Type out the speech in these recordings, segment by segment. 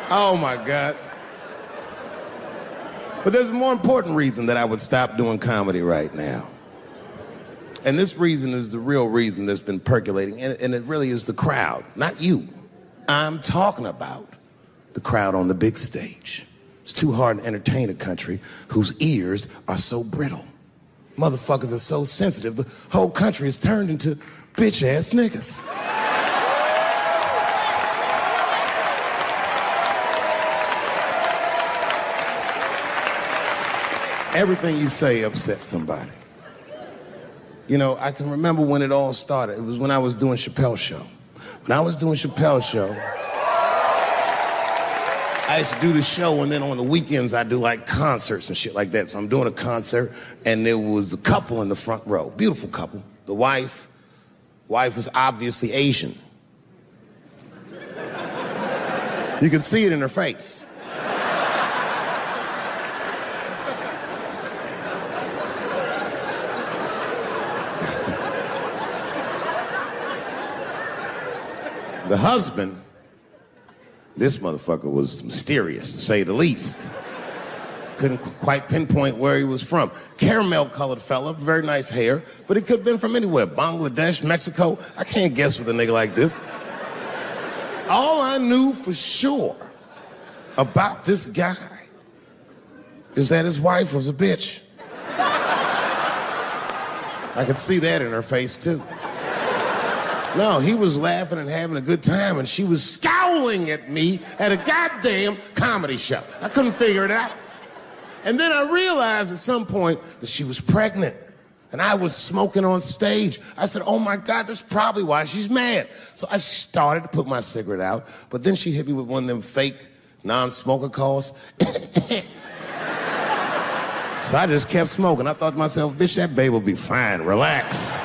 Oh, my God. But there's a more important reason that I would stop doing comedy right now. And this reason is the real reason that's been percolating, and it really is the crowd, not you. I'm talking about the crowd on the big stage. It's too hard to entertain a country whose ears are so brittle. Motherfuckers are so sensitive, the whole country is turned into bitch-ass niggas. Everything you say upsets somebody. You know, I can remember when it all started. It was when I was doing Chappelle show. When I was doing Chappelle show, I used to do the show, and then on the weekends I do like concerts and shit like that. So I'm doing a concert, and there was a couple in the front row, beautiful couple. The wife was obviously Asian. You could see it in her face. The husband, this motherfucker was mysterious, to say the least. Couldn't quite pinpoint where he was from. Caramel-colored fella, very nice hair, but he could have been from anywhere. Bangladesh, Mexico. I can't guess with a nigga like this. All I knew for sure about this guy is that his wife was a bitch. I could see that in her face, too. No, he was laughing and having a good time, and she was scowling at me at a goddamn comedy show. I couldn't figure it out. And then I realized at some point that she was pregnant, and I was smoking on stage. I said, oh my God, that's probably why she's mad. So I started to put my cigarette out, but then she hit me with one of them fake non-smoker calls. So I just kept smoking. I thought to myself, bitch, that babe will be fine, relax.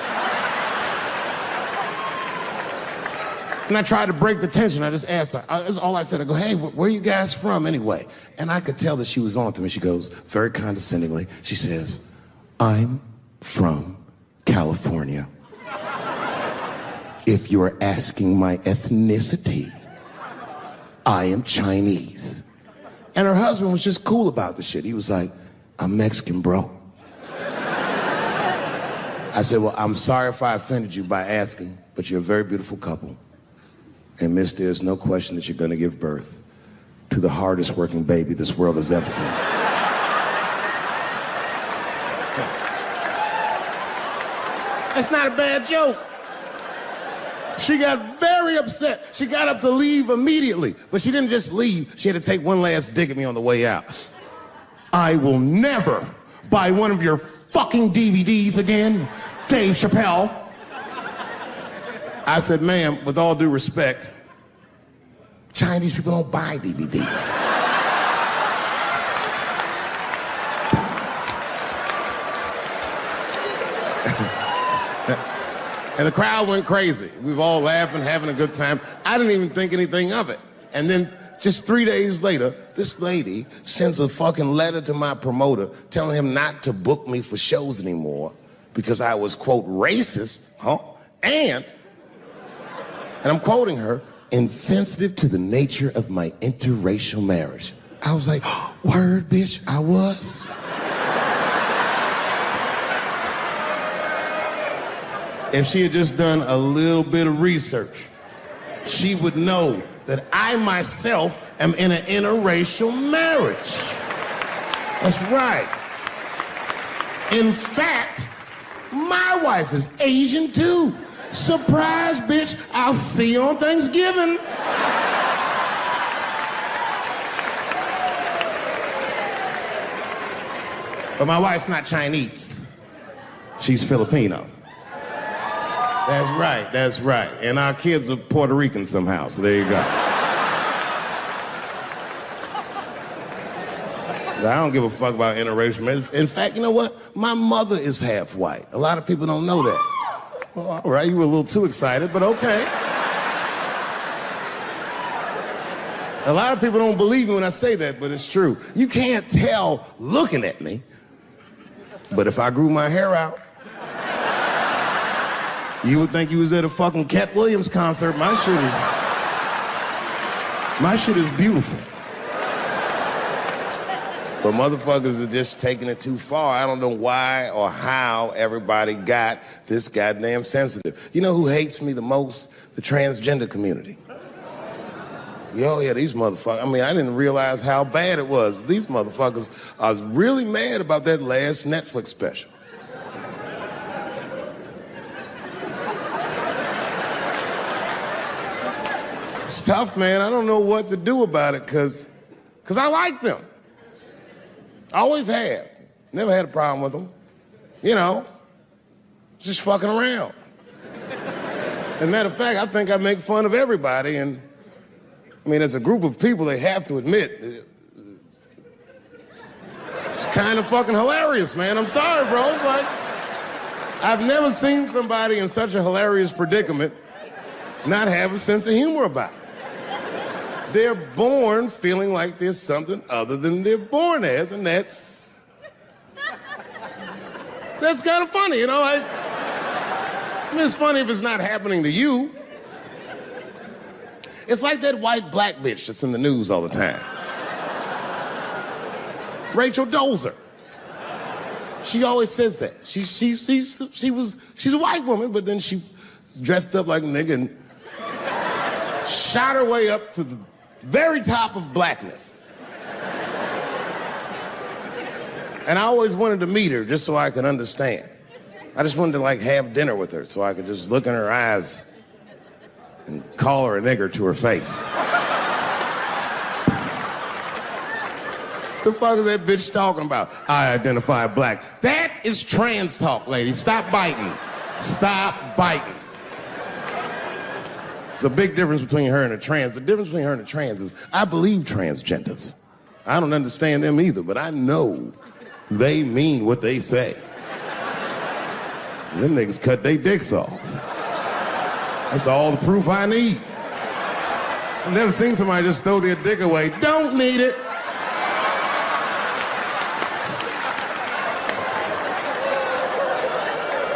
And I tried to break the tension. I just asked her. That's all I said. I go, hey, where are you guys from anyway? And I could tell that she was on to me. She goes, very condescendingly, she says, I'm from California. If you're asking my ethnicity, I am Chinese. And her husband was just cool about the shit. He was like, I'm Mexican, bro. I said, well, I'm sorry if I offended you by asking, but you're a very beautiful couple. And miss, there's no question that you're gonna give birth to the hardest working baby this world has ever seen. That's not a bad joke. She got very upset. She got up to leave immediately, but she didn't just leave. She had to take one last dig at me on the way out. I will never buy one of your fucking DVDs again, Dave Chappelle. I said, ma'am, with all due respect, Chinese people don't buy DVDs. And the crowd went crazy. We were all laughing, having a good time. I didn't even think anything of it. And then just 3 days later, this lady sends a fucking letter to my promoter telling him not to book me for shows anymore because I was, quote, racist, and I'm quoting her, insensitive to the nature of my interracial marriage. I was like, word, bitch, I was. If she had just done a little bit of research, she would know that I myself am in an interracial marriage. That's right. In fact, my wife is Asian too. Surprise, bitch, I'll see you on Thanksgiving. But my wife's not Chinese. She's Filipino. That's right. And our kids are Puerto Rican somehow, so there you go. I don't give a fuck about interracial marriage. In fact, you know what? My mother is half white. A lot of people don't know that. Well, all right, you were a little too excited, but okay. A lot of people don't believe me when I say that, but it's true. You can't tell looking at me, but if I grew my hair out, you would think you was at a fucking Cat Williams concert. My shit is beautiful. But motherfuckers are just taking it too far. I don't know why or how everybody got this goddamn sensitive. You know who hates me the most? The transgender community. Yo, yeah, these motherfuckers. I mean, I didn't realize how bad it was. These motherfuckers, I was really mad about that last Netflix special. It's tough, man. I don't know what to do about it because I like them. I always have. Never had a problem with them. You know, just fucking around. As a matter of fact, I think I make fun of everybody, and I mean, as a group of people, they have to admit, it's kind of fucking hilarious, man. I'm sorry, bro. It's like, I've never seen somebody in such a hilarious predicament not have a sense of humor about it. They're born feeling like there's something other than they're born as, and that's kind of funny, you know? I mean, it's funny if it's not happening to you. It's like that white black bitch that's in the news all the time. Rachel Dolezal. She always says that. She's a white woman, but then she dressed up like a nigga and shot her way up to the very top of blackness. And I always wanted to meet her just so I could understand. I just wanted to like have dinner with her so I could just look in her eyes and call her a nigger to her face. The fuck is that bitch talking about? I identify black. That is trans talk, lady. Stop biting. Stop biting. There's a big difference between her and a trans. The difference between her and a trans is I believe transgenders. I don't understand them either, but I know they mean what they say. Them niggas cut their dicks off. That's all the proof I need. I've never seen somebody just throw their dick away. Don't need it.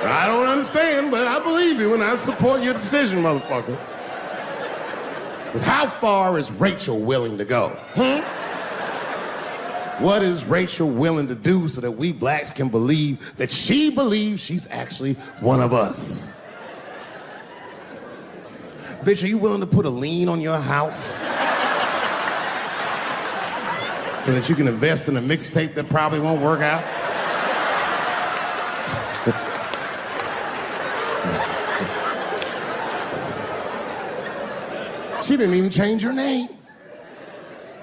I don't understand, but I believe you and I support your decision, motherfucker. But how far is Rachel willing to go? What is Rachel willing to do so that we blacks can believe that she believes she's actually one of us? Bitch, are you willing to put a lien on your house so that you can invest in a mixtape that probably won't work out? She didn't even change her name.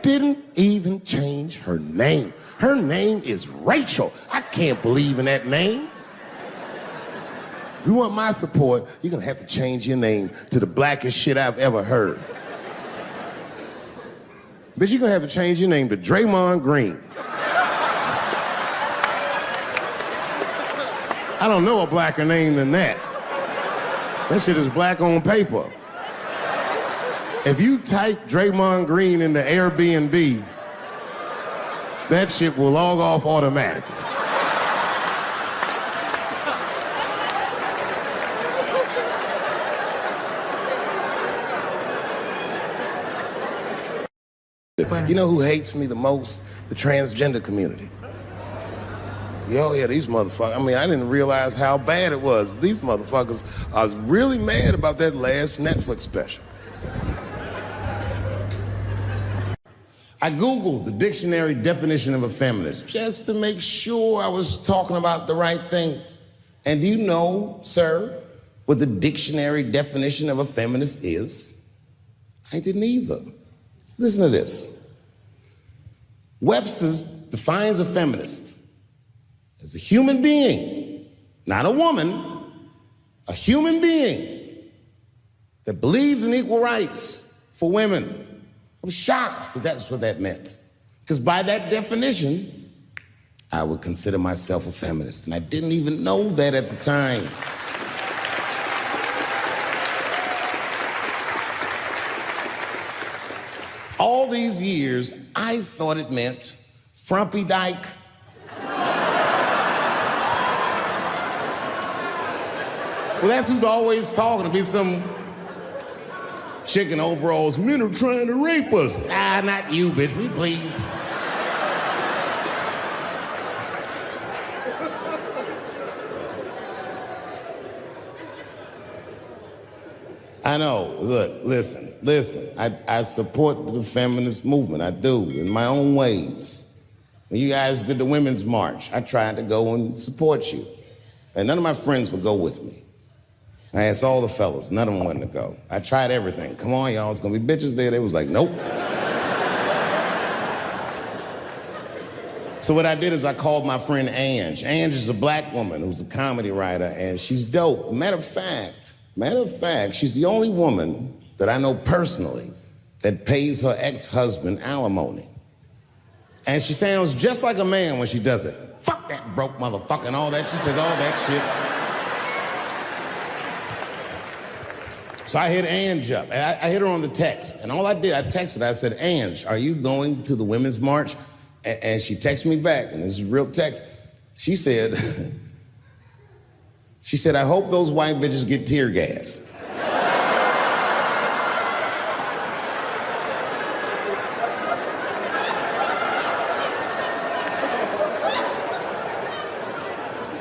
Didn't even change her name. Her name is Rachel. I can't believe in that name. If you want my support, you're gonna have to change your name to the blackest shit I've ever heard. Bitch, you're gonna have to change your name to Draymond Green. I don't know a blacker name than that. That shit is black on paper. If you type Draymond Green into Airbnb, that shit will log off automatically. You know who hates me the most? The transgender community. Yo, yeah, these motherfuckers. I mean, I didn't realize how bad it was. These motherfuckers, I was really mad about that last Netflix special. I Googled the dictionary definition of a feminist just to make sure I was talking about the right thing. And do you know, sir, what the dictionary definition of a feminist is? I didn't either. Listen to this. Webster's defines a feminist as a human being, not a woman, a human being that believes in equal rights for women. I was shocked that that's what that meant. Because by that definition, I would consider myself a feminist. And I didn't even know that at the time. All these years, I thought it meant frumpy dyke. Well, that's who's always talking to me, some chick in overalls. Men are trying to rape us. Ah, not you, bitch, me please. I know. Look, listen. I support the feminist movement. I do, in my own ways. When you guys did the Women's March, I tried to go and support you. And none of my friends would go with me. I asked all the fellas, none of them wanted to go. I tried everything. Come on, y'all, it's gonna be bitches there. They was like, nope. So what I did is I called my friend Ange. Ange is a black woman who's a comedy writer, and she's dope. Matter of fact, she's the only woman that I know personally that pays her ex-husband alimony. And she sounds just like a man when she does it. Fuck that broke motherfucker and all that. She says all that shit. So I hit Ange up. And I hit her on the text. And all I did, I texted her. I said, Ange, are you going to the Women's March? And she texted me back, and this is real text. She said, I hope those white bitches get tear gassed.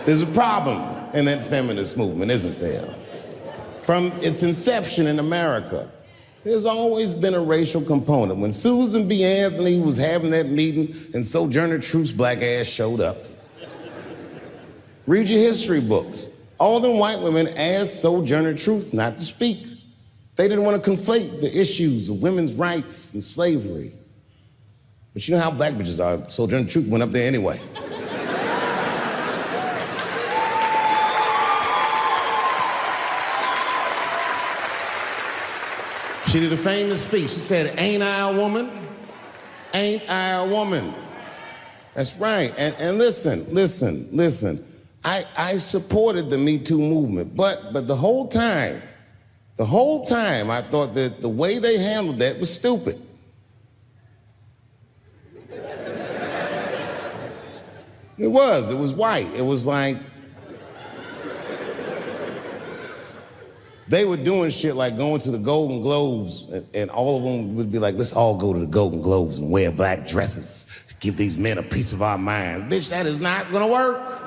There's a problem in that feminist movement, isn't there? From its inception in America, there's always been a racial component. When Susan B. Anthony was having that meeting and Sojourner Truth's black ass showed up, read your history books. All them white women asked Sojourner Truth not to speak. They didn't want to conflate the issues of women's rights and slavery. But you know how black bitches are. Sojourner Truth went up there anyway. She did a famous speech. She said, ain't I a woman? Ain't I a woman? That's right. And listen. I supported the Me Too movement, but the whole time, I thought that the way they handled that was stupid. It was white. It was like, they were doing shit like going to the Golden Globes, and all of them would be like, let's all go to the Golden Globes and wear black dresses to give these men a piece of our minds. Bitch, that is not gonna work.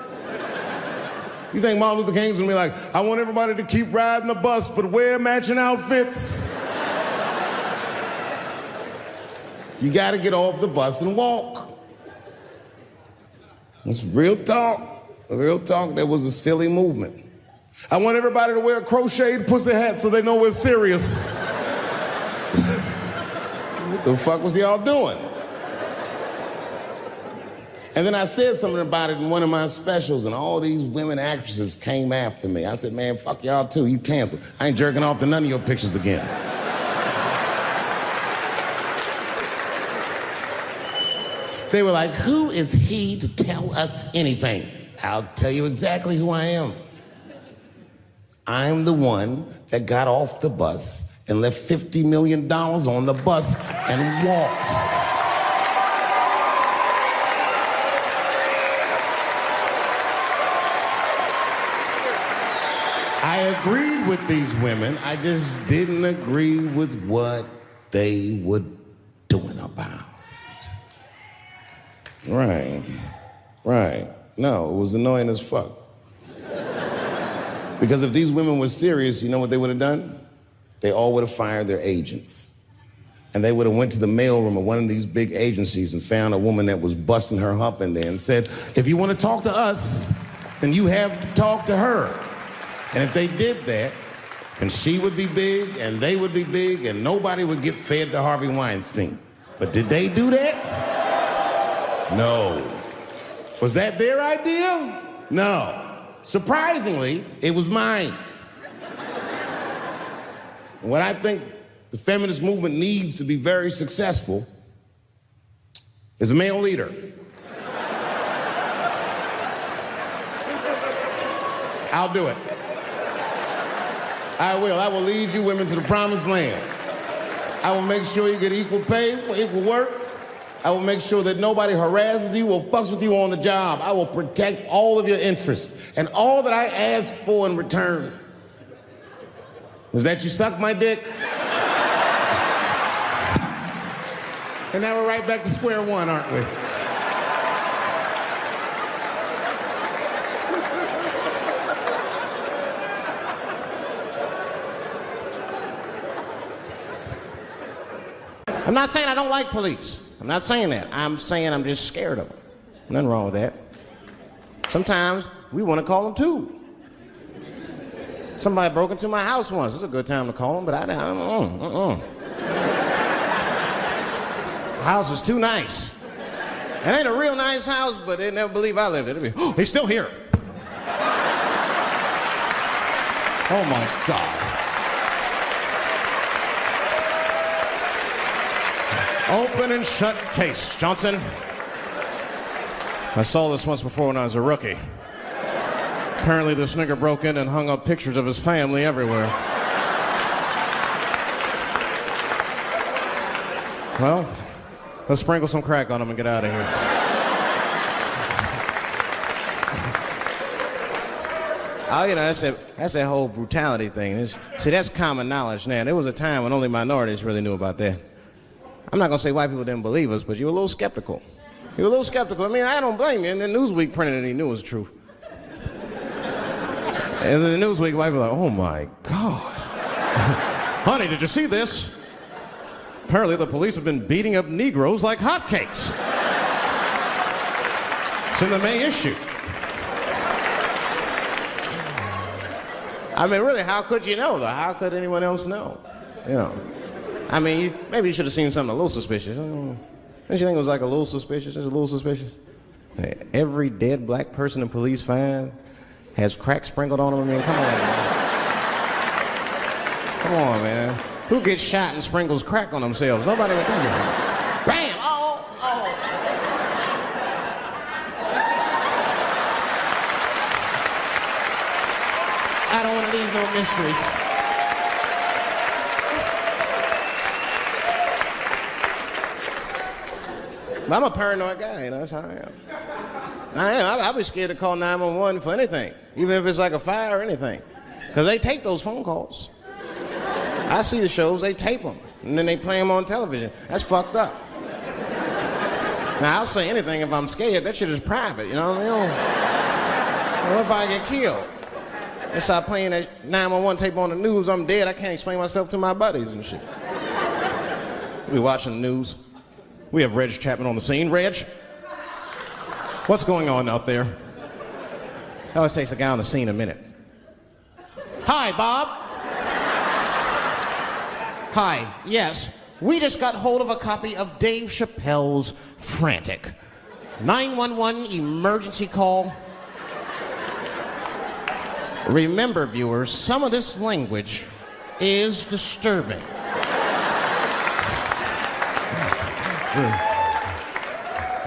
You think Martin Luther King's gonna be like, I want everybody to keep riding the bus, but wear matching outfits? You gotta get off the bus and walk. It's real talk. Real talk, that was a silly movement. I want everybody to wear crocheted pussy hats so they know we're serious. What the fuck was y'all doing? And then I said something about it in one of my specials, and all these women actresses came after me. I said, man, fuck y'all too, you canceled. I ain't jerking off to none of your pictures again. They were like, who is he to tell us anything? I'll tell you exactly who I am. I'm the one that got off the bus and left $50 million on the bus and walked. I agreed with these women. I just didn't agree with what they were doing about it. Right. No, it was annoying as fuck. Because if these women were serious, you know what they would have done? They all would have fired their agents. And they would have went to the mailroom of one of these big agencies and found a woman that was busting her hump in there and said, if you want to talk to us, then you have to talk to her. And if they did that, then she would be big and they would be big and nobody would get fed to Harvey Weinstein. But did they do that? No. Was that their idea? No. Surprisingly, it was mine. What I think the feminist movement needs to be very successful is a male leader. I'll do it. I will. I will lead you women to the promised land. I will make sure you get equal pay for equal work. I will make sure that nobody harasses you or fucks with you on the job. I will protect all of your interests. And all that I ask for in return is that you suck my dick. And now we're right back to square one, aren't we? I'm not saying I don't like police. I'm not saying that. I'm saying I'm just scared of them. Nothing wrong with that. Sometimes we want to call them too. Somebody broke into my house once. It's a good time to call them, but I don't. The house is too nice. It ain't a real nice house, but they never believe I lived it. It'd be, oh, he's still here. Oh my God. Open and shut case, Johnson. I saw this once before when I was a rookie. Apparently this nigger broke in and hung up pictures of his family everywhere. Well, let's sprinkle some crack on him and get out of here. Oh, you know, that's that whole brutality thing. See, that's common knowledge now. There was a time when only minorities really knew about that. I'm not going to say white people didn't believe us, but you were a little skeptical. You were a little skeptical. I mean, I don't blame you. And then Newsweek printed it, he knew it was the truth. And then the Newsweek, white people were like, oh my God. Honey, did you see this? Apparently the police have been beating up Negroes like hotcakes. It's in the May issue. I mean, really, how could you know, though? How could anyone else know? You know. I mean, maybe you should have seen something a little suspicious. Don't you think it was like a little suspicious? It's a little suspicious. Every dead black person the police find has crack sprinkled on them. I mean, come on, man. Come on, man. Who gets shot and sprinkles crack on themselves? Nobody would do that. Bam! Oh! I don't want to leave no mysteries. But I'm a paranoid guy, you know, that's how I am. I'll be scared to call 911 for anything, even if it's like a fire or anything. Because they tape those phone calls. I see the shows, they tape them, and then they play them on television. That's fucked up. Now, I'll say anything if I'm scared. That shit is private, you know what I mean? What if I get killed? They start playing that 911 tape on the news, I'm dead, I can't explain myself to my buddies and shit. We watching the news. We have Reg Chapman on the scene. Reg, what's going on out there? It always takes a guy on the scene a minute. Hi, Bob. Hi, yes. We just got hold of a copy of Dave Chappelle's Frantic. 911 emergency call. Remember, viewers, some of this language is disturbing.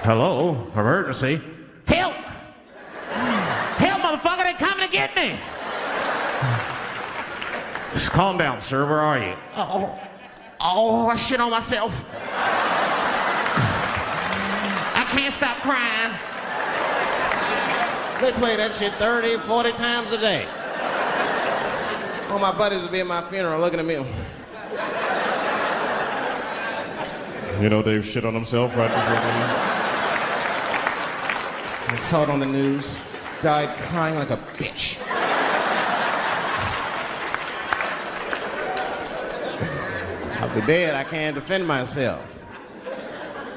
Hello, emergency. Help! Help, motherfucker, they're coming to get me! Just calm down, sir. Where are you? I shit on myself. I can't stop crying. They play that shit 30, 40 times a day. All my buddies will be at my funeral looking at me. You know Dave shit on himself right before I saw it on the news. Died crying like a bitch. I'll be dead. I can't defend myself.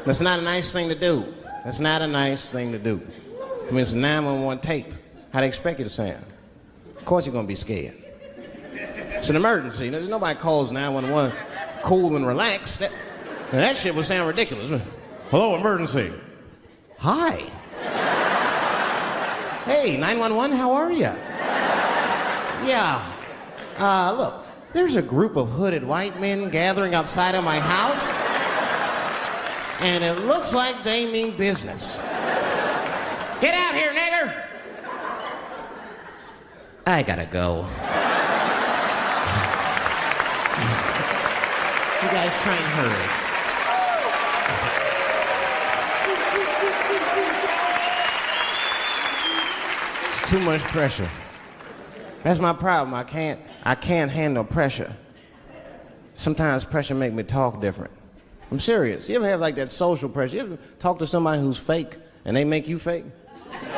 That's not a nice thing to do. That's not a nice thing to do. I mean, it's a 911 tape. How they expect you to sound? Of course you're going to be scared. It's an emergency. There's nobody calls 911 cool and relaxed. That shit would sound ridiculous. Hello, emergency. Hi. Hey, 911, how are you? Yeah. Look, there's a group of hooded white men gathering outside of my house, and it looks like they mean business. Get out here, nigger! I gotta go. You guys try and hurry. Too much pressure. That's my problem. I can't handle pressure. Sometimes pressure make me talk different. I'm serious. You ever have like that social pressure? You ever talk to somebody who's fake and they make you fake?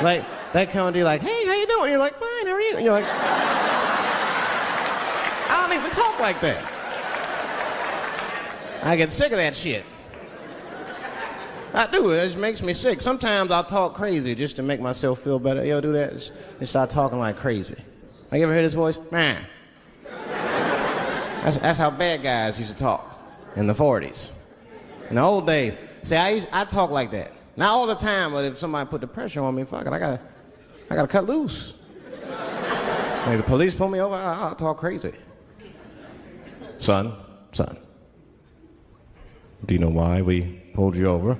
Like that kind of deal, like, hey, how you doing? You're like, fine, how are you? And you're like, I don't even talk like that. I get sick of that shit. I do. It just makes me sick. Sometimes I'll talk crazy just to make myself feel better. You ever do that? Just start talking like crazy. Like, you ever hear this voice? Man. That's how bad guys used to talk in the 40s. In the old days. See, I talk like that. Not all the time, but if somebody put the pressure on me, fuck it, I gotta cut loose. Like the police pull me over, I'll talk crazy. Son, do you know why we pulled you over?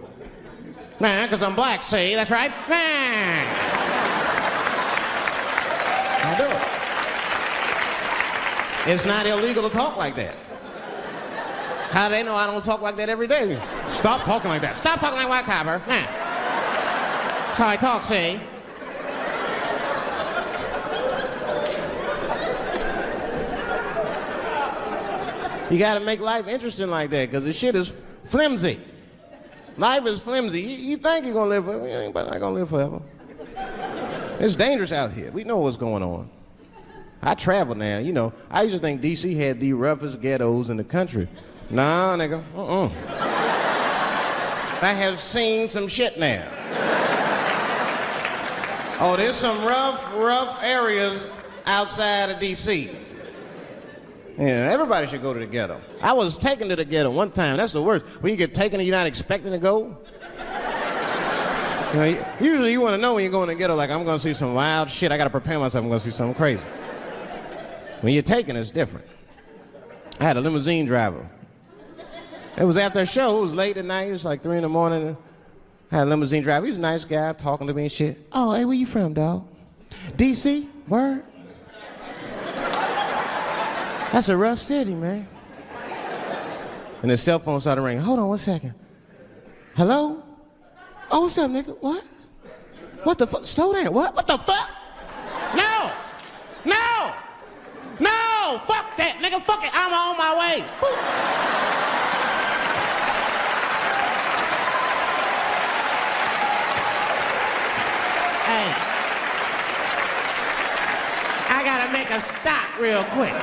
Nah, because I'm black, see? That's right. Nah. I'll do it. It's not illegal to talk like that. How do they know I don't talk like that every day? Stop talking like that. Stop talking like white copper. Nah. That's how I talk, see? You gotta make life interesting like that, because the shit is flimsy. Life is flimsy. You think you're gonna live forever, you ain't not gonna live forever. It's dangerous out here. We know what's going on. I travel now, you know. I used to think D.C. had the roughest ghettos in the country. Nah, nigga, I have seen some shit now. Oh, there's some rough areas outside of D.C. Yeah, everybody should go to the ghetto. I was taken to the ghetto one time. That's the worst. When you get taken and you're not expecting to go. You know, usually you want to know when you're going to the ghetto, like, I'm going to see some wild shit. I got to prepare myself. I'm going to see something crazy. When you're taken, it's different. I had a limousine driver. It was after a show. It was late at night. It was like 3 in the morning. I had a limousine driver. He was a nice guy, talking to me and shit. Oh, hey, where you from, dog? D.C.? Word? That's a rough city, man. And his cell phone started ringing. Hold on 1 second. Hello? Oh, what's up, nigga? What? What the fuck? Slow down. What the fuck? No! Fuck that, nigga. Fuck it. I'm on my way. Hey. I gotta make a stop real quick.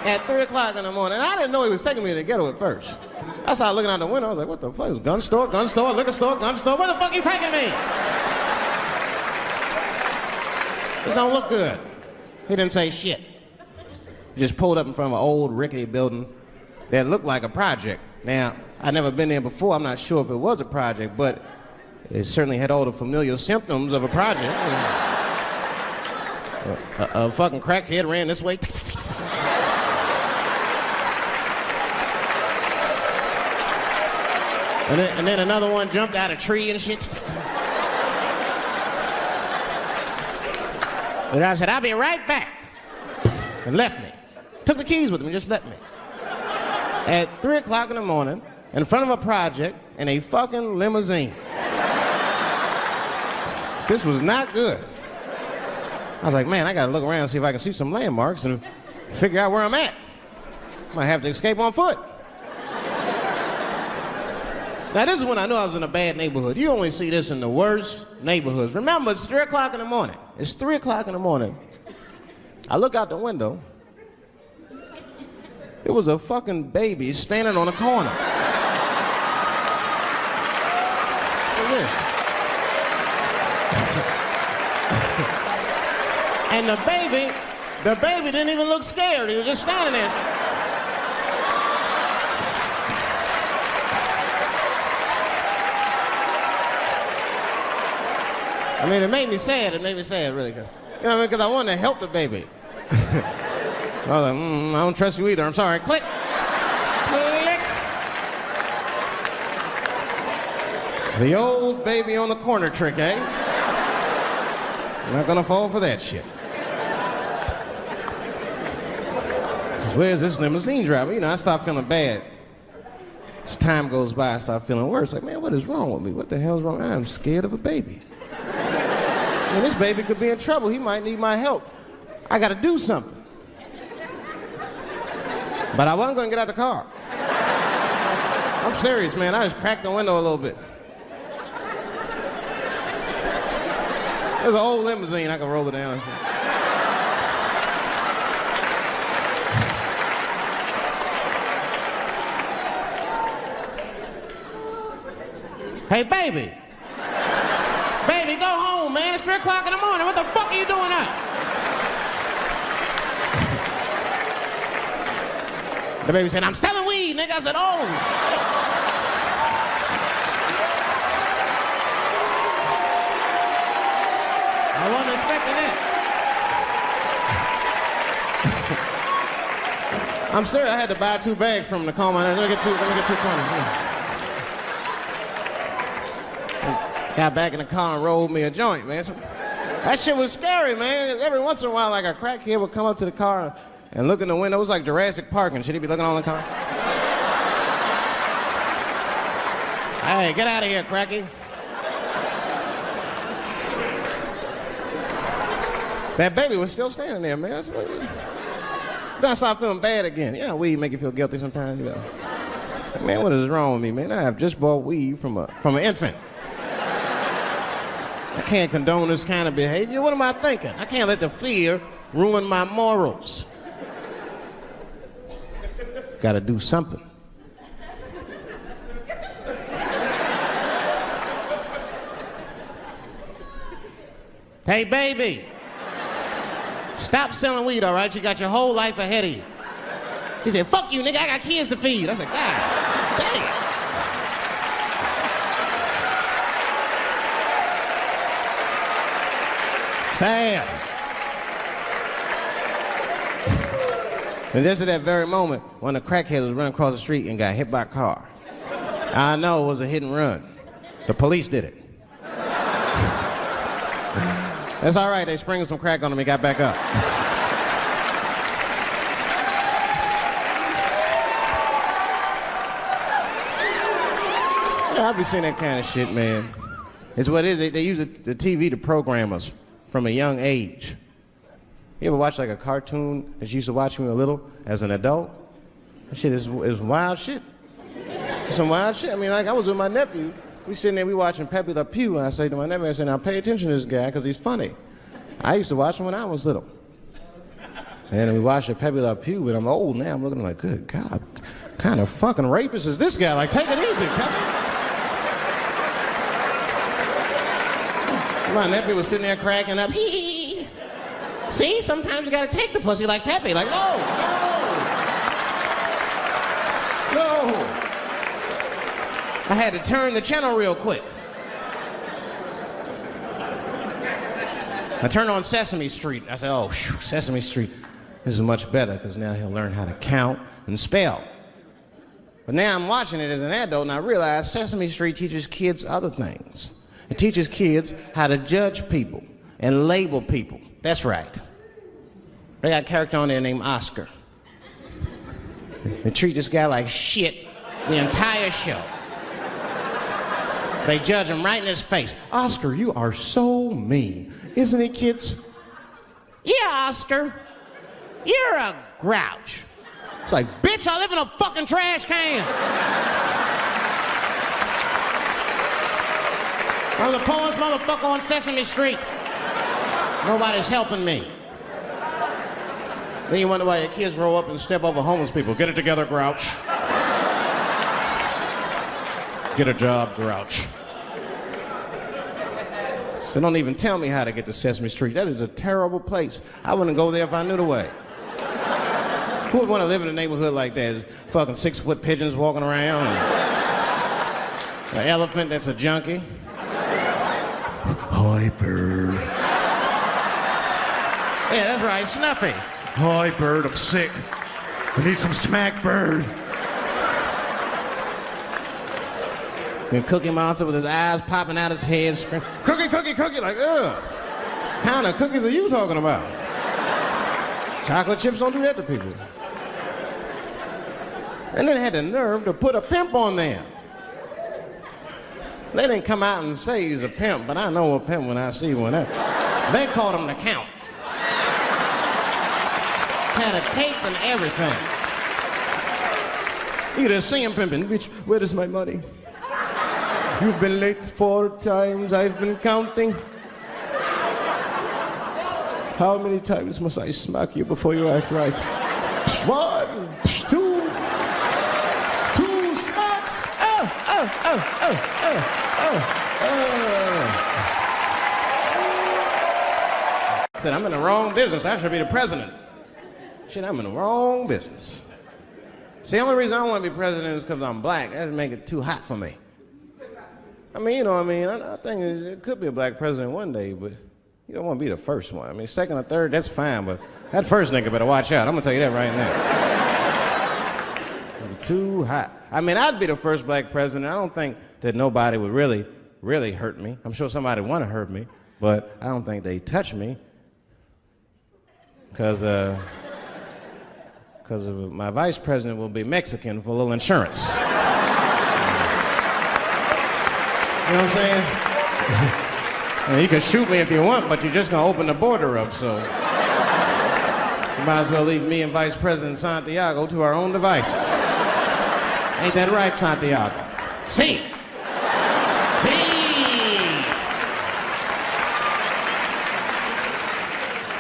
At 3 o'clock in the morning. I didn't know he was taking me to the ghetto at first. I started looking out the window. I was like, what the fuck? It's gun store, liquor store, gun store. Where the fuck you taking me? This don't look good. He didn't say shit. He just pulled up in front of an old rickety building that looked like a project. Now, I'd never been there before. I'm not sure if it was a project, but it certainly had all the familiar symptoms of a project. A fucking crackhead ran this way. And then another one jumped out a tree and shit. And I said, I'll be right back. And left me. Took the keys with him and just left me. At 3 o'clock in the morning, in front of a project, in a fucking limousine. This was not good. I was like, man, I gotta look around and see if I can see some landmarks and figure out where I'm at. Might have to escape on foot. Now, this is when I knew I was in a bad neighborhood. You only see this in the worst neighborhoods. Remember, it's 3 o'clock in the morning. It's 3 o'clock in the morning. I look out the window. It was a fucking baby standing on a corner. Look at this. And the baby didn't even look scared. He was just standing there. I mean, it made me sad. It made me sad, really. You know what I mean? Because I wanted to help the baby. I was like, I don't trust you either. I'm sorry. Click. Click. The old baby on the corner trick, eh? I'm not gonna fall for that shit. Where's this limousine driver? You know, I start feeling bad. As time goes by, I start feeling worse. Like, man, what is wrong with me? What the hell's wrong? I'm scared of a baby. I mean, this baby could be in trouble. He might need my help. I gotta do something. But I wasn't gonna get out the car. I'm serious, man. I just cracked the window a little bit. There's an old limousine. I can roll it down. Hey, baby. Baby, go home, man. It's 3 o'clock in the morning. What the fuck are you doing up? The baby said, I'm selling weed, nigga. I said, oh, shit. I wasn't expecting that. I'm serious. I had to buy 2 bags from him to calm my nerves. Let me get 2 coins. Got back in the car and rolled me a joint, man. So, that shit was scary, man. Every once in a while, like a crackhead would come up to the car and look in the window. It was like Jurassic Park and shit. He'd be looking on the car. Hey, get out of here, cracky. That baby was still standing there, man. Then I started feeling bad again. Yeah, weed make you feel guilty sometimes. You know. Man, what is wrong with me, man? I have just bought weed from an infant. I can't condone this kind of behavior. What am I thinking? I can't let the fear ruin my morals. Gotta do something. Hey, baby. Stop selling weed, all right? You got your whole life ahead of you. He said, fuck you, nigga. I got kids to feed. I said, God damn. Sam. And just at that very moment, one of the crackheads was running across the street and got hit by a car. I know it was a hit and run. The police did it. That's all right. They sprinkled some crack on him and got back up. Yeah, I'll be seeing that kind of shit, man. It's what it is. They use the TV to program us from a young age. You ever watch like a cartoon that you used to watch when you were little as an adult? That shit is wild shit. It's some wild shit. I mean, like I was with my nephew. We sitting there, we watching Pepe Le Pew, and I say to my nephew, I say, now pay attention to this guy because he's funny. I used to watch him when I was little. And then we watched Pepe Le Pew, and I'm old now. I'm looking like, good God, what kind of fucking rapist is this guy? Like, take it easy, Pepe. My nephew was sitting there cracking up. Hee. See, sometimes you gotta take the pussy like Pepe. Like, no. I had to turn the channel real quick. I turned on Sesame Street. I said, oh, Sesame Street. This is much better because now he'll learn how to count and spell. But now I'm watching it as an adult and I realize Sesame Street teaches kids other things. It teaches kids how to judge people and label people. That's right. They got a character on there named Oscar. They treat this guy like shit the entire show. They judge him right in his face. Oscar, you are so mean. Isn't it, kids? Yeah, Oscar. You're a grouch. It's like, bitch, I live in a fucking trash can. I'm the poorest motherfucker on Sesame Street. Nobody's helping me. Then you wonder why your kids grow up and step over homeless people. Get it together, grouch. Get a job, grouch. So don't even tell me how to get to Sesame Street. That is a terrible place. I wouldn't go there if I knew the way. Who would want to live in a neighborhood like that? Fucking 6-foot pigeons walking around. An elephant that's a junkie. Hi, bird. Yeah, that's right, Snuffy. Hi, bird, I'm sick. I need some smack, bird. Then Cookie Monster with his eyes popping out his head, screaming, cookie, cookie, cookie, like, ugh. What kind of cookies are you talking about? Chocolate chips don't do that to people. And then they had the nerve to put a pimp on there. They didn't come out and say he's a pimp, but I know a pimp when I see one. They called him the Count. Had a cape and everything. You just see him pimping. Bitch, where is my money? You've been late 4 times, I've been counting. How many times must I smack you before you act right? 1, 2 smacks. I said, I'm in the wrong business. I should be the president. Shit, I'm in the wrong business. See, the only reason I don't want to be president is because I'm black. That would make it too hot for me. I mean, you know what I mean? I think it could be a black president one day, but you don't want to be the first one. I mean, second or third, that's fine, but that first nigga better watch out. I'm going to tell you that right now. It'd be too hot. I mean, I'd be the first black president. I don't think that nobody would really, really hurt me. I'm sure somebody would want to hurt me, but I don't think they'd touch me. Because my vice president will be Mexican for a little insurance. You know what I'm saying? I mean, you can shoot me if you want, but you're just going to open the border up, so you might as well leave me and Vice President Santiago to our own devices. Ain't that right, Santiago? See.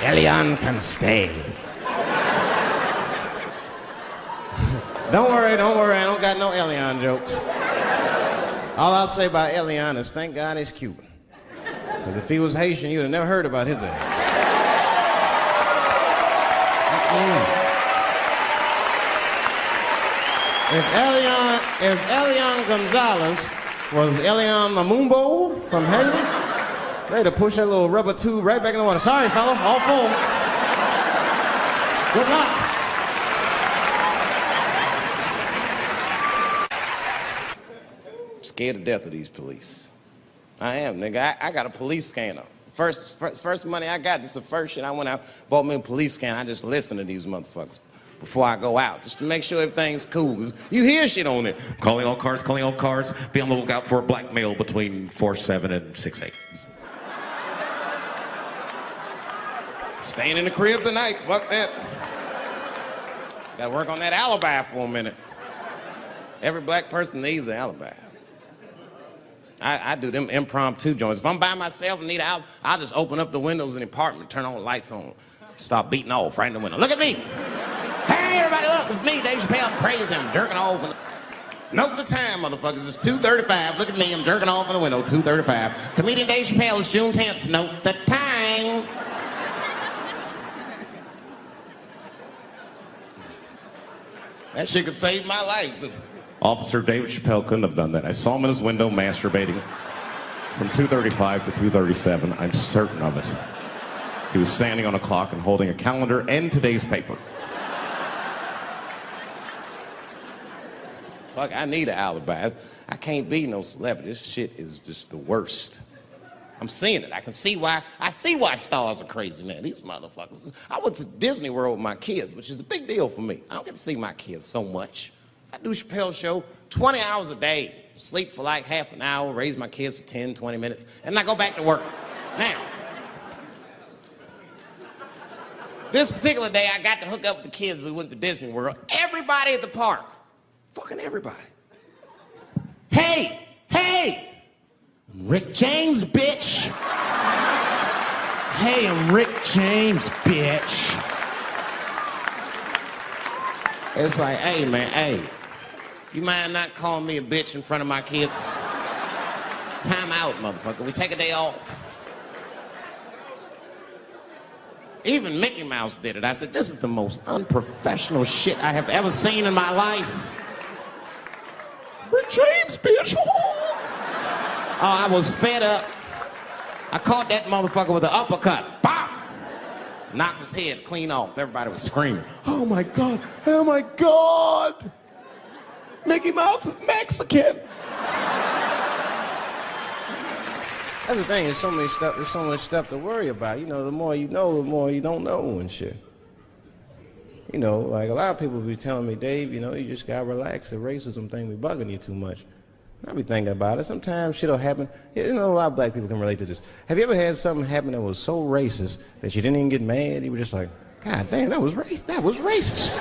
Elian can stay. Don't worry, I don't got no Elian jokes. All I'll say about Elian is thank God he's Cuban. Because if he was Haitian, you'd have never heard about his ass. If Elian Gonzalez was Elian Mamumbo from Haiti, they'd have pushed that little rubber tube right back in the water. Sorry, fella, all full. Good luck. Scared to death of these police. I am, nigga. I got a police scanner. First money I got, this is the first shit I went out, bought me a police scanner. I just listen to these motherfuckers before I go out, just to make sure everything's cool. You hear shit on it. Calling all cars. Be on the lookout for a black male between 4'7" and 6'8". Staying in the crib tonight, fuck that. Gotta work on that alibi for a minute. Every black person needs an alibi. I do them impromptu joints. If I'm by myself and need out, I'll just open up the windows in the apartment, turn all the lights on, start beating off right in the window. Look at me. Hey, everybody, look, it's me, Dave Chappelle. I'm crazy, I'm jerking off. Note the time, motherfuckers. It's 2:35. Look at me, I'm jerking off in the window, 2:35. Comedian Dave Chappelle, it's June 10th. Note the time. That shit could save my life. Officer David Chappelle couldn't have done that. I saw him in his window masturbating from 2:35 to 2:37. I'm certain of it. He was standing on a clock and holding a calendar and today's paper. Fuck, I need an alibi. I can't be no celebrity. This shit is just the worst. I'm seeing it. I see why stars are crazy, man. These motherfuckers. I went to Disney World with my kids, which is a big deal for me. I don't get to see my kids so much. I do Chappelle show 20 hours a day, sleep for like half an hour, raise my kids for 10, 20 minutes, and I go back to work. Now, this particular day, I got to hook up with the kids. We went to Disney World. Everybody at the park, fucking everybody. Hey, I'm Rick James, bitch. Hey, I'm Rick James, bitch. It's like, hey, man, hey. You mind not calling me a bitch in front of my kids? Time out, motherfucker. We take a day off. Even Mickey Mouse did it. I said, this is the most unprofessional shit I have ever seen in my life. Rick James, bitch. Oh, I was fed up. I caught that motherfucker with an uppercut. Bop! Knocked his head clean off. Everybody was screaming. Oh my God, oh my God. Mickey Mouse is Mexican. That's the thing, there's so much stuff to worry about. You know, the more you know, the more you don't know and shit. You know, like a lot of people be telling me, Dave, you know, you just gotta relax. The racism thing be bugging you too much. I be thinking about it. Sometimes shit'll happen. You know, a lot of black people can relate to this. Have you ever had something happen that was so racist that you didn't even get mad? You were just like, God damn, that was racist.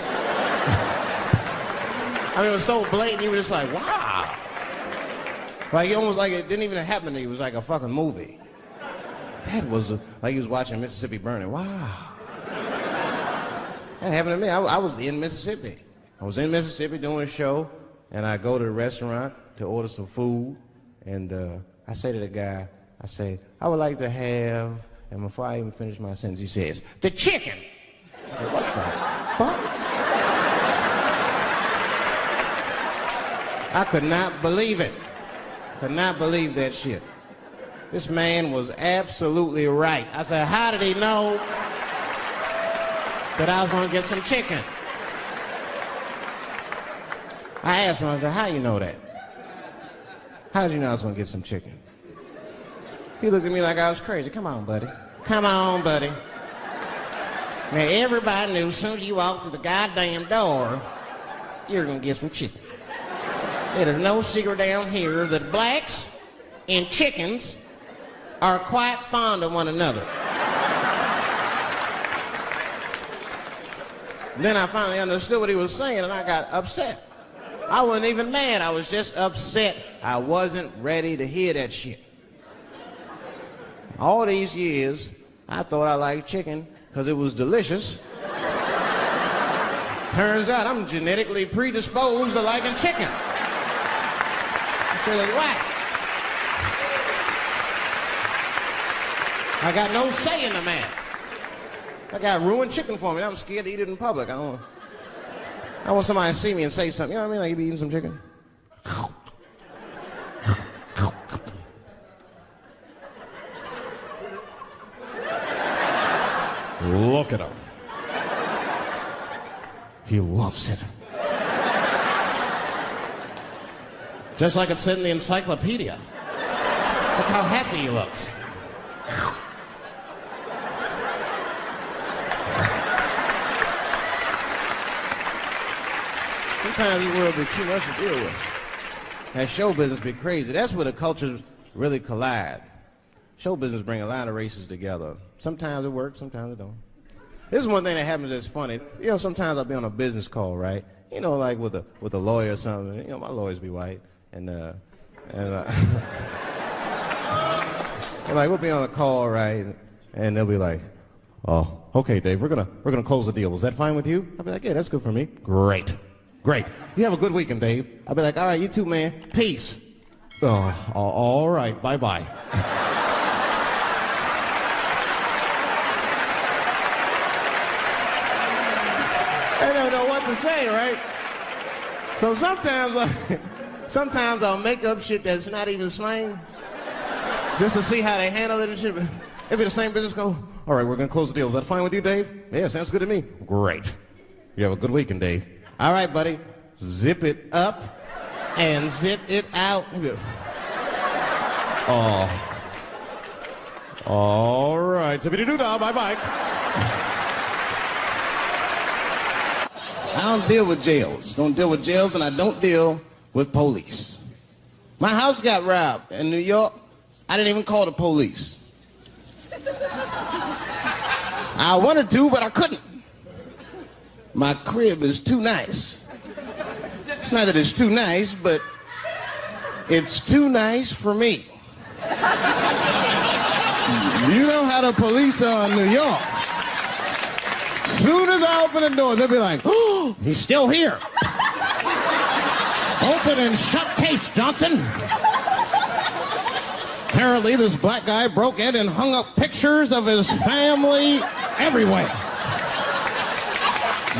I mean, it was so blatant, you were just like, wow. Like, almost like it didn't even happen to you. It was like a fucking movie. That was like you was watching Mississippi Burning. Wow. That happened to me. I was in Mississippi. I was in Mississippi doing a show, and I go to the restaurant, to order some food, and I say to the guy, I say, I would like to have, and before I even finish my sentence, he says, the chicken. I said, what the fuck? I could not believe it. Could not believe that shit. This man was absolutely right. I said, how did he know that I was going to get some chicken? I asked him, I said, how you know that? How did you know I was going to get some chicken? He looked at me like I was crazy. Come on, buddy. Come on, buddy. Now, everybody knew as soon as you walked through the goddamn door, you're going to get some chicken. There's no secret down here that blacks and chickens are quite fond of one another. Then I finally understood what he was saying, and I got upset. I wasn't even mad. I was just upset. I wasn't ready to hear that shit. All these years, I thought I liked chicken because it was delicious. Turns out I'm genetically predisposed to liking chicken. I said, it's whack. I got no say in the man. That guy ruined chicken for me. I'm scared to eat it in public. I want somebody to see me and say something. You know what I mean? Like, you be eating some chicken? Look at him. He loves it. Just like it said in the encyclopedia. Look how happy he looks. Sometimes this world be too much to deal with. That show business be crazy. That's where the cultures really collide. Show business bring a lot of races together. Sometimes it works, sometimes it don't. This is one thing that happens that's funny. You know, sometimes I'll be on a business call, right? You know, like with a lawyer or something. You know, my lawyers be white, and like we'll be on a call, right? And they'll be like, "Oh, okay, Dave, we're gonna close the deal. Is that fine with you?" I'll be like, "Yeah, that's good for me." Great. You have a good weekend, Dave. I'll be like, "All right, you too, man. Peace." Oh, all right. Bye-bye. I don't know what to say, right? So sometimes I'll make up shit that's not even slang, just to see how they handle it and shit. It'll be the same business go, "All right, we're gonna close the deal. Is that fine with you, Dave?" "Yeah, sounds good to me." "Great. You have a good weekend, Dave." "All right, buddy. Zip it up and zip it out." Oh. All right. Zippity-doo-dah. Bye-bye. I don't deal with jails. Don't deal with jails, and I don't deal with police. My house got robbed in New York. I didn't even call the police. I wanted to, but I couldn't. My crib is too nice. It's not that it's too nice, but it's too nice for me. You know how the police are in New York. Soon as I open the door, they'll be like, "Oh, he's still here. Open and shut case, Johnson." Apparently, this black guy broke in and hung up pictures of his family everywhere.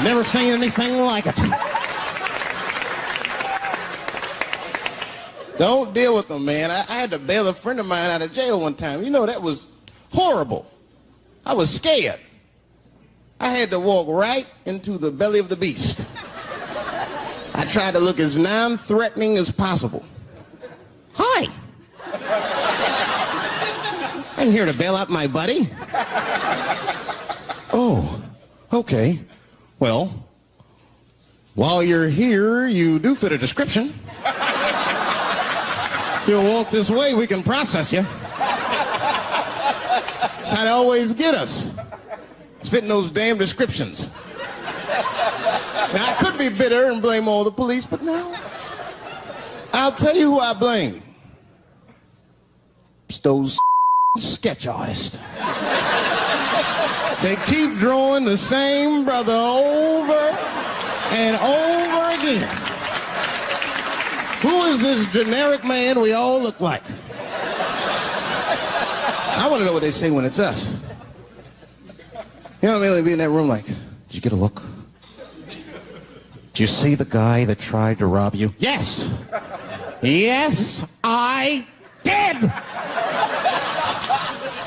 Never seen anything like it. Don't deal with them, man. I had to bail a friend of mine out of jail one time. You know, that was horrible. I was scared. I had to walk right into the belly of the beast. I tried to look as non-threatening as possible. "Hi. I'm here to bail out my buddy." "Oh, okay. Well, while you're here, you do fit a description. If you'll walk this way, we can process you." Try to always get us. It's fitting those damn descriptions. Now, I could be bitter and blame all the police, but no. I'll tell you who I blame. It's those sketch artists. They keep drawing the same brother over and over again. Who is this generic man we all look like? I want to know what they say when it's us. You know what I mean? They'd be in that room like, did you get a look? Did you see the guy that tried to rob you? Yes. Yes, I did.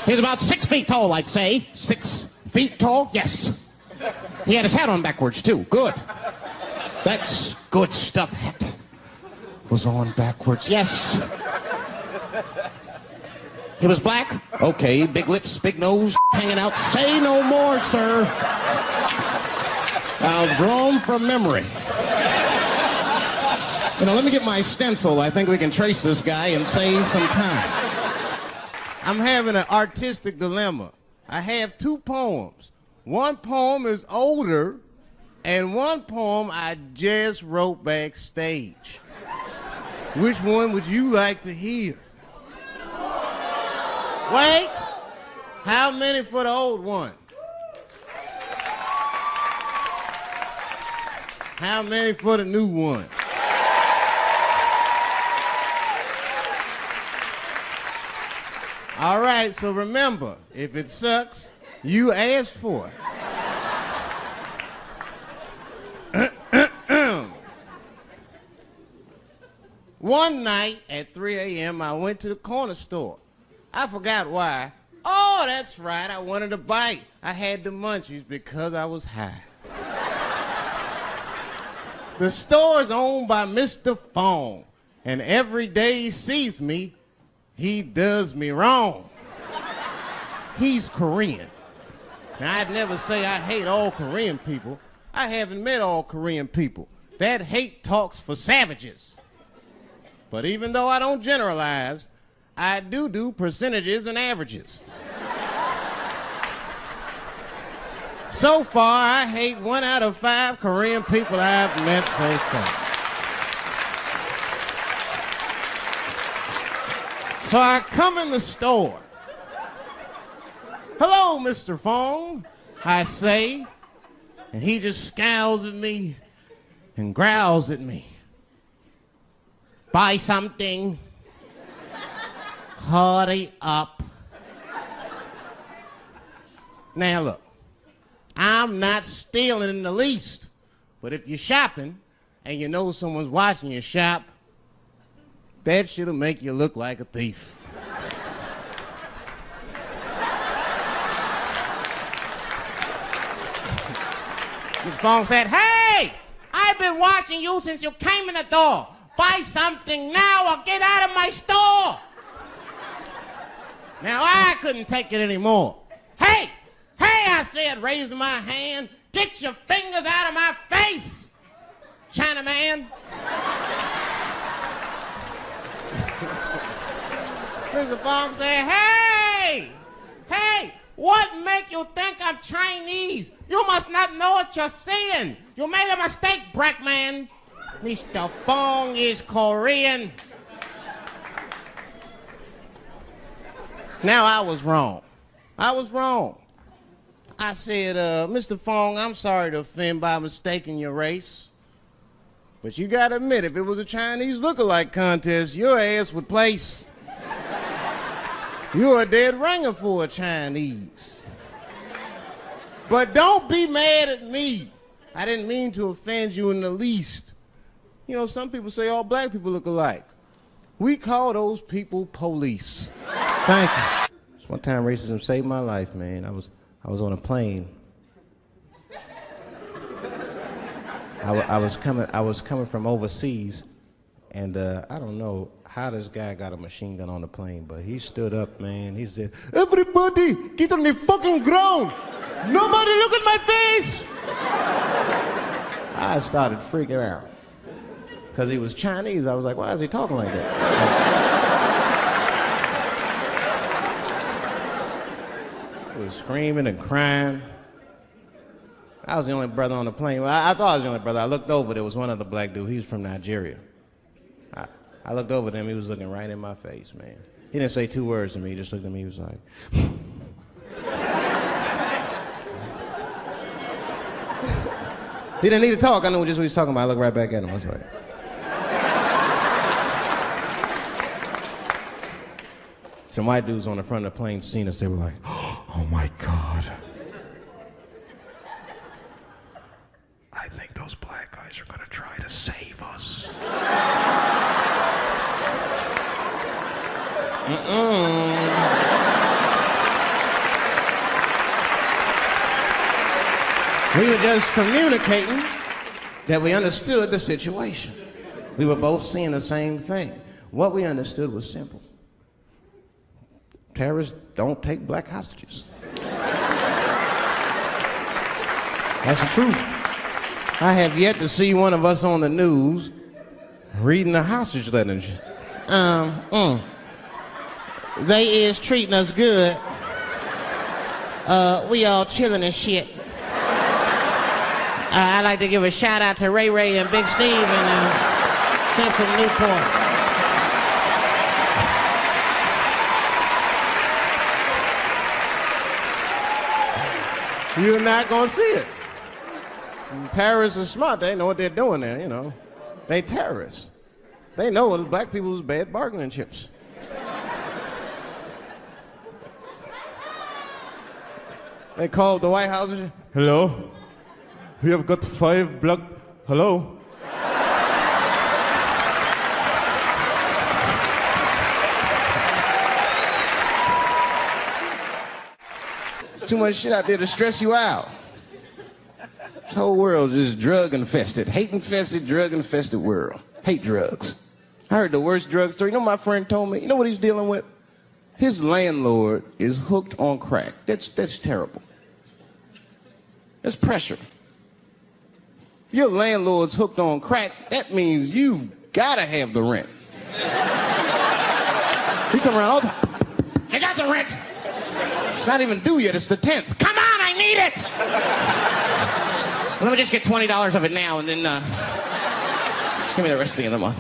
He's about 6 feet tall, I'd say. 6 feet tall? Yes. He had his hat on backwards, too. Good. That's good stuff. Hat was on backwards. Yes. He was black? Okay. Big lips, big nose, hanging out. Say no more, sir. I'll draw him from memory. You know, let me get my stencil. I think we can trace this guy and save some time. I'm having an artistic dilemma. I have 2 poems. One poem is older, and one poem I just wrote backstage. Which one would you like to hear? Wait! How many for the old one? How many for the new one? All right, so remember, if it sucks, you ask for it. One night at 3 a.m., I went to the corner store. I forgot why. Oh, that's right, I wanted a bite. I had the munchies because I was high. The store is owned by Mr. Fong, and every day he sees me, he does me wrong. He's Korean. Now, I'd never say I hate all Korean people. I haven't met all Korean people. That hate talks for savages. But even though I don't generalize, I do percentages and averages. So far, I hate 1 out of 5 Korean people I've met so far. So I come in the store. Hello, Mr. Fong, I say, and he just scowls at me and growls at me. Buy something. Hurry up. Now look, I'm not stealing in the least, but if you're shopping and you know someone's watching you shop, that shit'll make you look like a thief. Mr. Fong said, hey, I've been watching you since you came in the door. Buy something now or get out of my store. Now, I couldn't take it anymore. Hey, I said, raising my hand, get your fingers out of my face, Chinaman. Mr. Fong said, hey, what make you think I'm Chinese? You must not know what you're saying. You made a mistake, black man. Mr. Fong is Korean. Now, I was wrong. I said, Mr. Fong, I'm sorry to offend by mistaking your race. But you gotta admit, if it was a Chinese look-alike contest, your ass would place. You're a dead ringer for a Chinese. But don't be mad at me. I didn't mean to offend you in the least. You know, some people say all black people look alike. We call those people police. Thank you. Just one time racism saved my life, man. I was on a plane. I was coming from overseas, and I don't know how this guy got a machine gun on the plane, but he stood up, man. He said, everybody get on the fucking ground. Nobody look at my face. I started freaking out. Because he was Chinese, I was like, why is he talking like that? He was screaming and crying. I was the only brother on the plane. Well, I thought I was the only brother. I looked over, there was one other black dude. He was from Nigeria. I looked over at him, he was looking right in my face, man. He didn't say 2 words to me, he just looked at me, he was like... He didn't need to talk, I knew just what he was talking about. I looked right back at him, I was like... Some white dudes on the front of the plane seen us. They were like, oh my God. I think those black guys are gonna try to save us. We were just communicating that we understood the situation. We were both seeing the same thing. What we understood was simple. Terrorists don't take black hostages. That's the truth. I have yet to see one of us on the news reading a hostage letter and shit. They is treating us good. We all chilling and shit. I'd like to give a shout out to Ray Ray and Big Steve and Cecil Newport. You're not gonna see it. Terrorists are smart. They know what they're doing there, you know. They terrorists. They know it black people's bad bargaining chips. They called the White House and said, hello? We have got 5 black... Hello? There's too much shit out there to stress you out. This whole world is drug infested. Hate infested, drug infested world. Hate drugs. I heard the worst drug story. You know what my friend told me? You know what he's dealing with? His landlord is hooked on crack. That's terrible. That's pressure. Your landlord's hooked on crack, that means you've gotta have the rent. He come around all the time. I got the rent. It's not even due yet, it's the 10th. Come on, I need it! Let me just get $20 of it now and then just give me the rest of the month.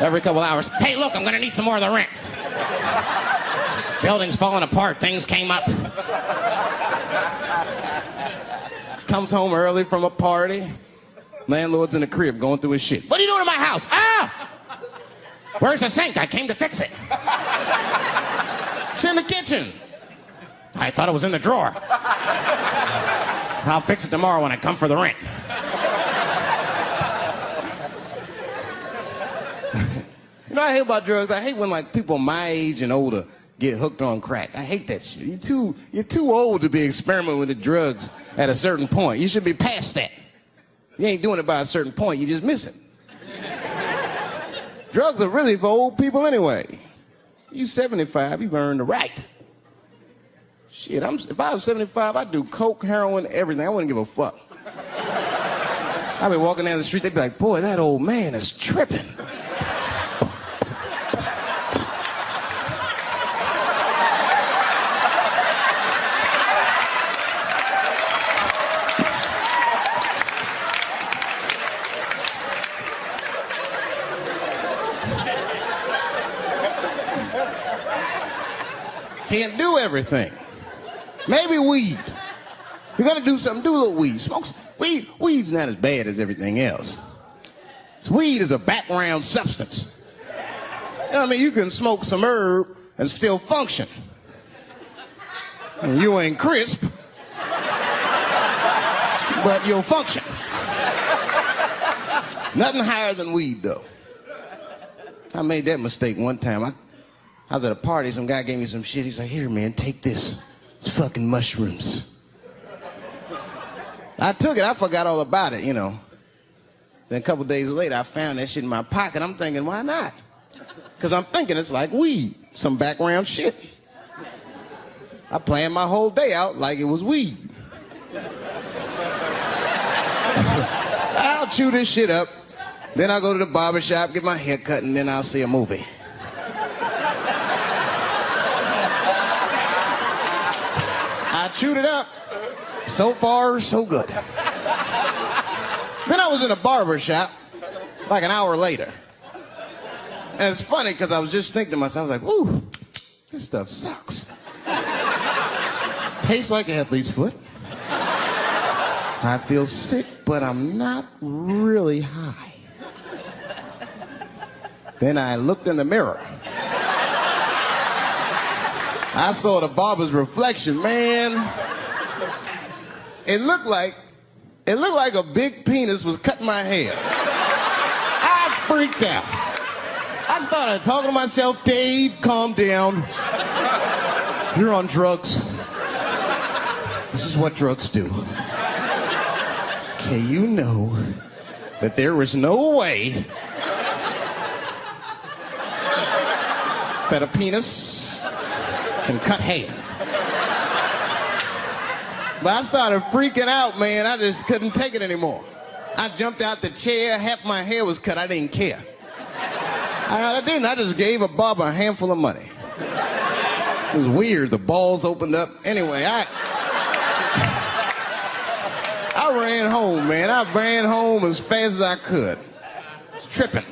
Every couple hours. Hey, look, I'm gonna need some more of the rent. This building's falling apart, things came up. Comes home early from a party. Landlord's in the crib going through his shit. What are you doing in my house? Ah! Where's the sink? I came to fix it. It's in the kitchen. I thought it was in the drawer. I'll fix it tomorrow when I come for the rent. You know what I hate about drugs? I hate when like people my age and older get hooked on crack. I hate that shit. You're too old to be experimenting with the drugs at a certain point. You should be past that. You ain't doing it by a certain point, you just miss it. Drugs are really for old people anyway. You 75, you've earned the right. Shit, if I was 75, I'd do coke, heroin, everything. I wouldn't give a fuck. I'd be walking down the street, they'd be like, boy, that old man is tripping. Can't do everything. Maybe weed. If you're gonna do something, do a little weed. Smoke weed. Weed's not as bad as everything else. Weed is a background substance. You know what I mean? You can smoke some herb and still function. And you ain't crisp, but you'll function. Nothing higher than weed, though. I made that mistake one time. I was at a party, some guy gave me some shit. He's like, here, man, take this. It's fucking mushrooms. I took it, I forgot all about it, you know. Then a couple days later, I found that shit in my pocket. I'm thinking, why not? Because I'm thinking it's like weed, some background shit. I planned my whole day out like it was weed. I'll chew this shit up, then I'll go to the barber shop, get my hair cut, and then I'll see a movie. I chewed it up. So far, so good. Then I was in a barber shop like an hour later. And it's funny because I was just thinking to myself, I was like, ooh, this stuff sucks. Tastes like athlete's foot. I feel sick, but I'm not really high. Then I looked in the mirror. I saw the barber's reflection, man. It looked like a big penis was cutting my hair. I freaked out. I started talking to myself, Dave, calm down. You're on drugs. This is what drugs do. Okay, you know that there is no way that a penis can cut hair. But I started freaking out, man. I just couldn't take it anymore. I jumped out the chair, half my hair was cut, I didn't care. I didn't, I just gave a barber a handful of money. It was weird, the balls opened up. Anyway, I ran home, man. I ran home as fast as I could. Tripping.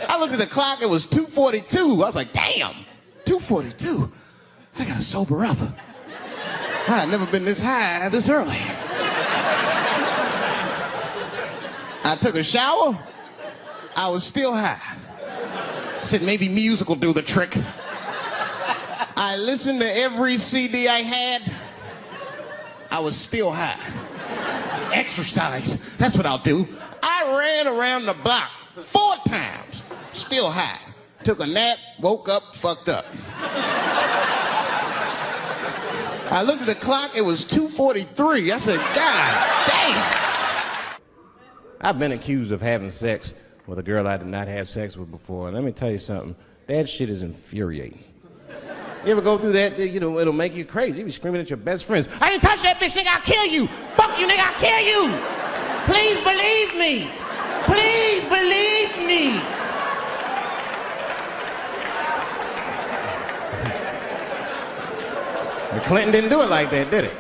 I looked at the clock, it was 2:42. I was like, damn, 2:42? I gotta sober up. I had never been this high this early. I took a shower. I was still high. I said maybe music will do the trick. I listened to every CD I had. I was still high. Exercise, that's what I'll do. I ran around the block 4 times, still high. Took a nap, woke up, fucked up. I looked at the clock, it was 2:43. I said, God damn. I've been accused of having sex with a girl I did not have sex with before. And let me tell you something, that shit is infuriating. You ever go through that, you know, it'll make you crazy. You be screaming at your best friends, I didn't touch that bitch, nigga, I'll kill you. Fuck you, nigga, I'll kill you. Please believe me. Please believe me. But Clinton didn't do it like that, did he?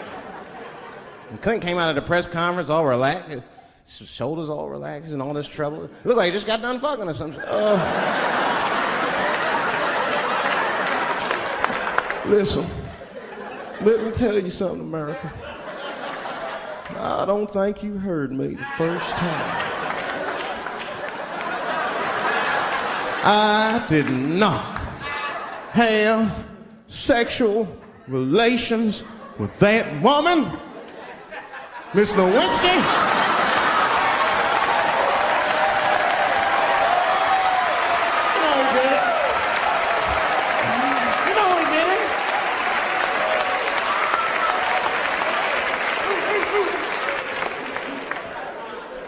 And Clinton came out of the press conference all relaxed, his shoulders all relaxed and all this trouble. It looked like he just got done fucking or something. Listen, let me tell you something, America. I don't think you heard me the first time. I did not have sexual relations with that woman, Miss Lewinsky.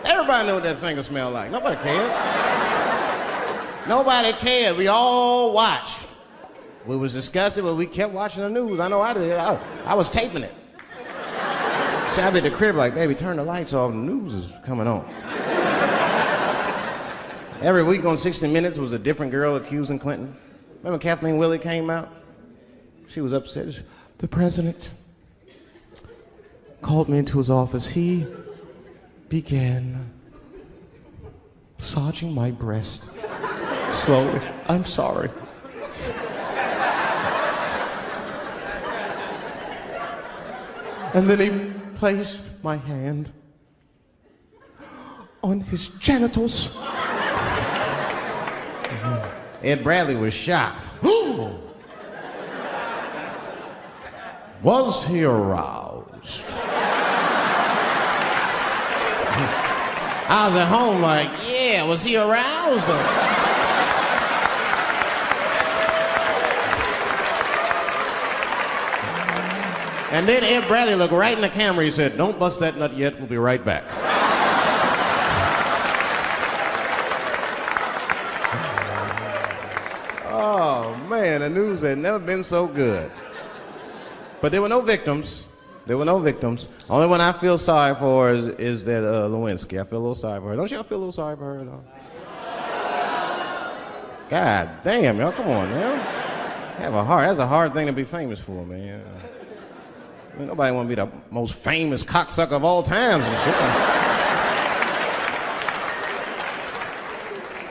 Everybody knew what that finger smelled like. Nobody cared. Nobody cared. We all watched. We was disgusted, but we kept watching the news. I know I did. I was taping it. See, I'd be at the crib like, baby, turn the lights off. The news is coming on. Every week on 60 Minutes was a different girl accusing Clinton. Remember Kathleen Willey came out? She was upset. The president called me into his office. He began massaging my breast slowly. I'm sorry. And then he placed my hand on his genitals. Ed Bradley was shocked. Was he aroused? I was at home like, yeah, was he aroused? And then Ed Bradley looked right in the camera. He said, don't bust that nut yet. We'll be right back. Oh, man, the news had never been so good. But there were no victims. There were no victims. Only one I feel sorry for is that Lewinsky. I feel a little sorry for her. Don't y'all feel a little sorry for her at all? God damn, y'all, come on, man. Have a heart. That's a hard thing to be famous for, man. I mean, nobody want to be the most famous cocksucker of all times and shit.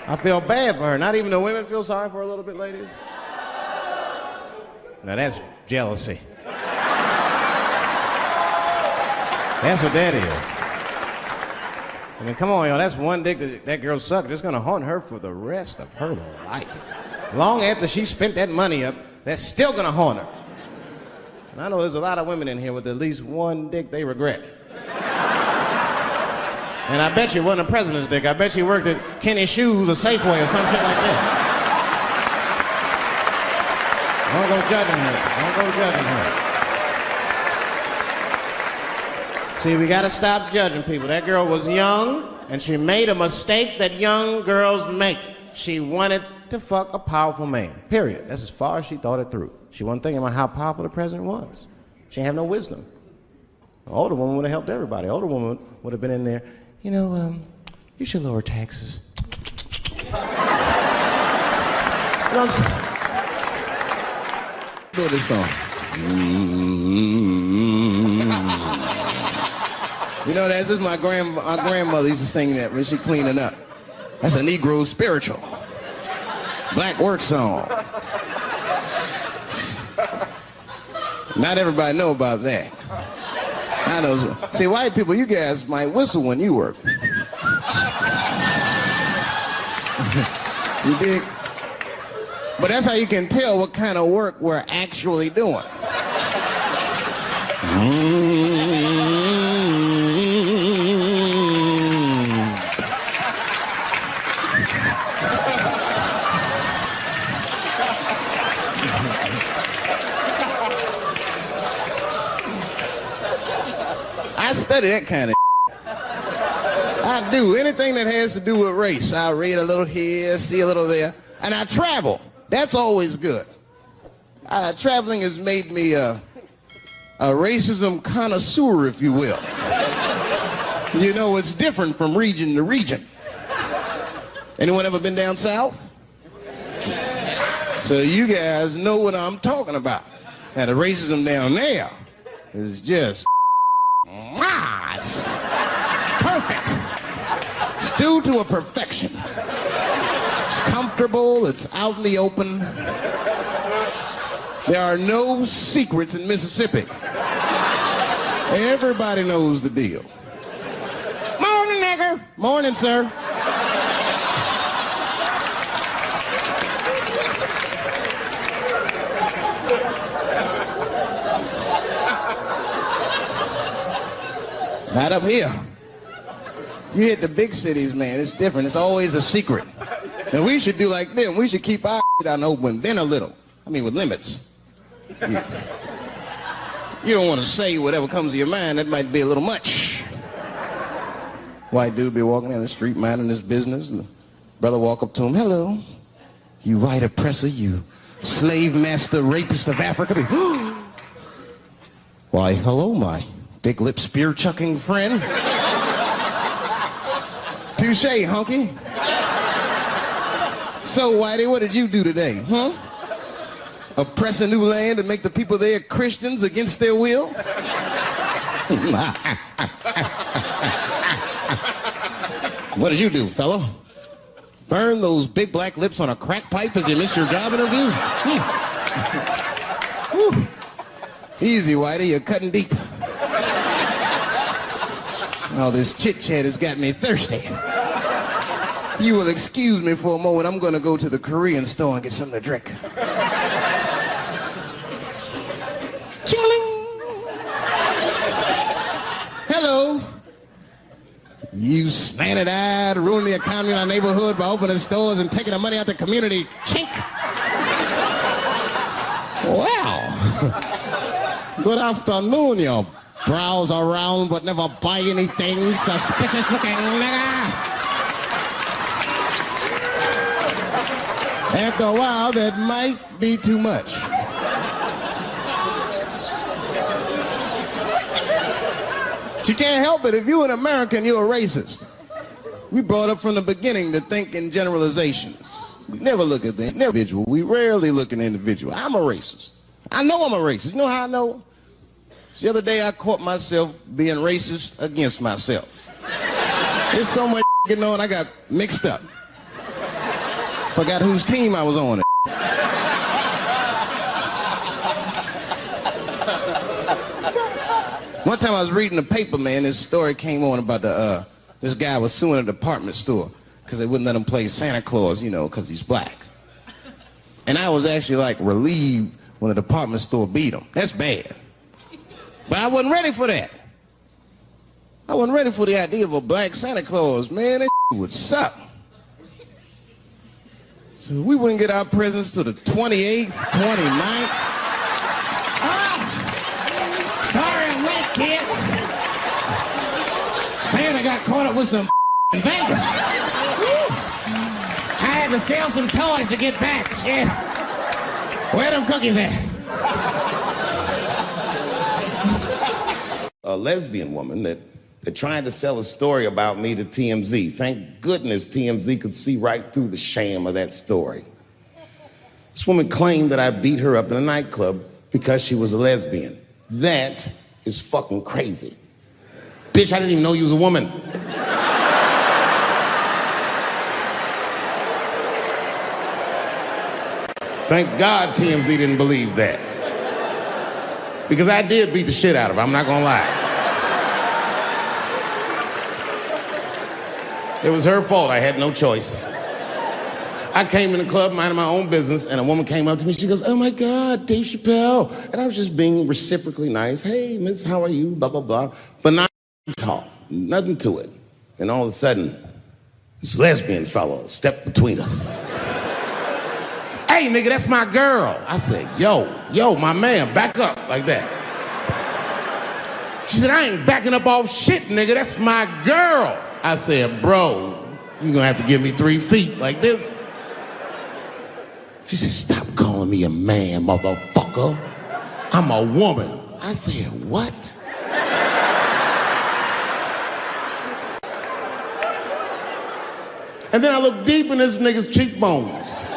I feel bad for her. Not even the women feel sorry for her a little bit, ladies. Now that's jealousy. That's what that is. I mean, come on, y'all. That's one dick that girl sucked. It's gonna haunt her for the rest of her life. Long after she spent that money up, that's still gonna haunt her. And I know there's a lot of women in here with at least one dick they regret. And I bet you it wasn't a president's dick. I bet she worked at Kenny Shoes or Safeway or some shit like that. Don't go judging her. Don't go judging her. See, we gotta stop judging people. That girl was young, and she made a mistake that young girls make. She wanted to fuck a powerful man, period. That's as far as she thought it through. She wasn't thinking about how powerful the president was. She didn't have no wisdom. An older woman would have helped everybody. An older woman would have been in there, you know, you should lower taxes. You know what I'm saying? Do this song. You know, this is my grandmother used to sing that when she cleaning up. That's a Negro spiritual. Black work song. Not everybody know about that. I know. See, white people, you guys might whistle when you work. You dig? But that's how you can tell what kind of work we're actually doing. I study that kind of I do. Anything that has to do with race. I read a little here, see a little there. And I travel. That's always good. Traveling has made me a racism connoisseur, if you will. You know, it's different from region to region. Anyone ever been down south? So you guys know what I'm talking about. Now, the racism down there is just... it's perfect. It's due to a perfection. It's comfortable, it's out in the open. There are no secrets in Mississippi. Everybody knows the deal. Morning, nigger. Morning, sir. Not up here. You hit the big cities, man, it's different. It's always a secret. And we should do like them. We should keep our shit out in the open, then a little. I mean, with limits. You don't want to say whatever comes to your mind. That might be a little much. White dude be walking down the street minding his business, and the brother walk up to him, hello, you white oppressor, you slave master rapist of Africa. Why, hello, my big lip spear chucking friend. Touche, hunky. So, Whitey, what did you do today, huh? Oppress a new land and make the people there Christians against their will? What did you do, fellow? Burn those big black lips on a crack pipe as you missed your job interview? Easy, Whitey, you're cutting deep. All this chit-chat has got me thirsty. If you will excuse me for a moment, I'm going to go to the Korean store and get something to drink. Ching-a-ling! Hello. You slanted-eyed, ruining the economy in our neighborhood by opening stores and taking the money out the community. Chink! Wow. Good afternoon, you browse around but never buy anything. Suspicious looking nigga. After a while, that might be too much. But you can't help it. If you're an American, you're a racist. We brought up from the beginning to think in generalizations. We never look at the individual. We rarely look at the individual. I'm a racist. I know I'm a racist. You know how I know? The other day I caught myself being racist against myself. There's so much going on, I got mixed up. Forgot whose team I was on. One time I was reading the paper, man, this story came on about this guy was suing a department store because they wouldn't let him play Santa Claus, you know, because he's black. And I was actually like relieved when the department store beat them. That's bad. But I wasn't ready for that. I wasn't ready for the idea of a black Santa Claus. Man, that would suck. So we wouldn't get our presents to the 28th, 29th. Sorry I'm late, kids. Santa got caught up with some in Vegas. I had to sell some toys to get back. Shit. Where them cookies at? A lesbian woman that tried to sell a story about me to TMZ. Thank goodness TMZ could see right through the sham of that story. This woman claimed that I beat her up in a nightclub because she was a lesbian. That is fucking crazy. Bitch, I didn't even know you was a woman. Thank God TMZ didn't believe that. Because I did beat the shit out of her, I'm not gonna lie. It was her fault, I had no choice. I came in the club minding my own business, and a woman came up to me, she goes, "Oh my God, Dave Chappelle." And I was just being reciprocally nice. "Hey, miss, how are you?" Blah, blah, blah. But not talk, nothing to it. And all of a sudden, this lesbian fellow stepped between us. "Hey, nigga, that's my girl." I said, yo, my man, back up, like that. She said, "I ain't backing up off shit, nigga, that's my girl." I said, "Bro, you're gonna have to give me 3 feet like this." She said, "Stop calling me a man, motherfucker. I'm a woman." I said, "What?" And then I looked deep in this nigga's cheekbones.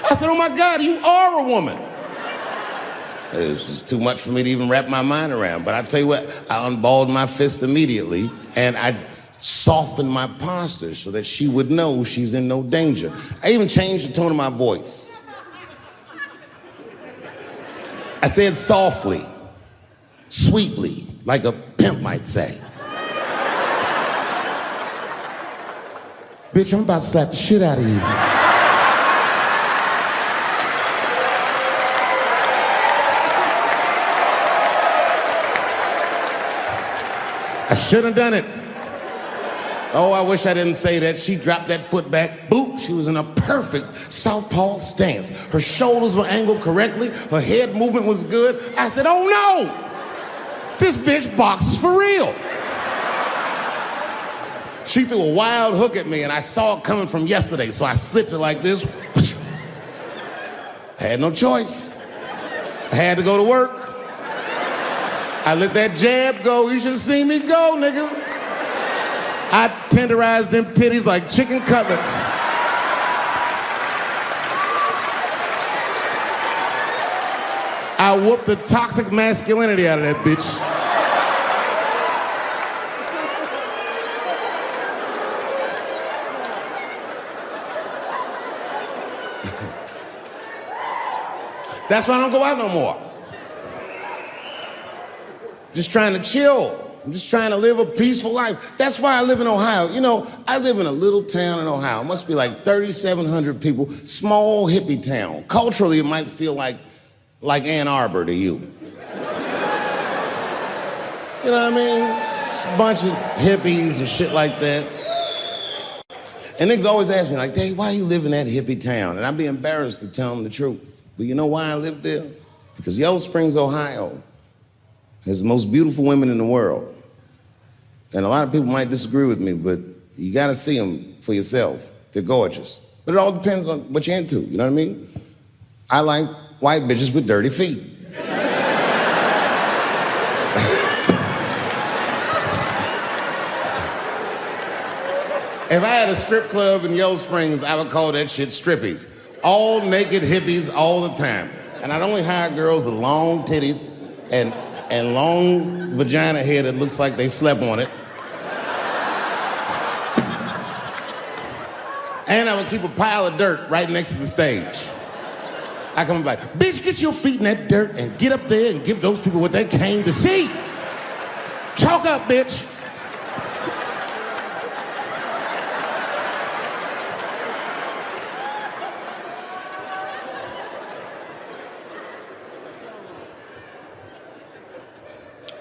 I said, "Oh my God, you are a woman." It was just too much for me to even wrap my mind around. But I tell you what, I unballed my fist immediately, and I softened my posture so that she would know she's in no danger. I even changed the tone of my voice. I said softly, sweetly, like a pimp might say. "Bitch, I'm about to slap the shit out of you." I should have done it. Oh, I wish I didn't say that. She dropped that foot back. Boop. She was in a perfect southpaw stance. Her shoulders were angled correctly. Her head movement was good. I said, "Oh no! This bitch boxes for real." She threw a wild hook at me, and I saw it coming from yesterday, so I slipped it like this. I had no choice. I had to go to work. I let that jab go. You should have seen me go, nigga. I tenderized them titties like chicken cutlets. I whooped the toxic masculinity out of that bitch. That's why I don't go out no more. Just trying to chill. I'm just trying to live a peaceful life. That's why I live in Ohio. You know, I live in a little town in Ohio. It must be like 3,700 people. Small hippie town. Culturally, it might feel like Ann Arbor to you. You know what I mean? Just a bunch of hippies and shit like that. And niggas always ask me, like, "Dave, why you live in that hippie town?" And I'd be embarrassed to tell them the truth. But you know why I live there? Because Yellow Springs, Ohio, has the most beautiful women in the world. And a lot of people might disagree with me, but you gotta see them for yourself. They're gorgeous. But it all depends on what you're into, you know what I mean? I like white bitches with dirty feet. If I had a strip club in Yellow Springs, I would call that shit strippies. All naked hippies all the time. And I'd only hire girls with long titties and long vagina hair that looks like they slept on it. And I would keep a pile of dirt right next to the stage. I come like, "Bitch, get your feet in that dirt and get up there and give those people what they came to see. Chalk up, bitch."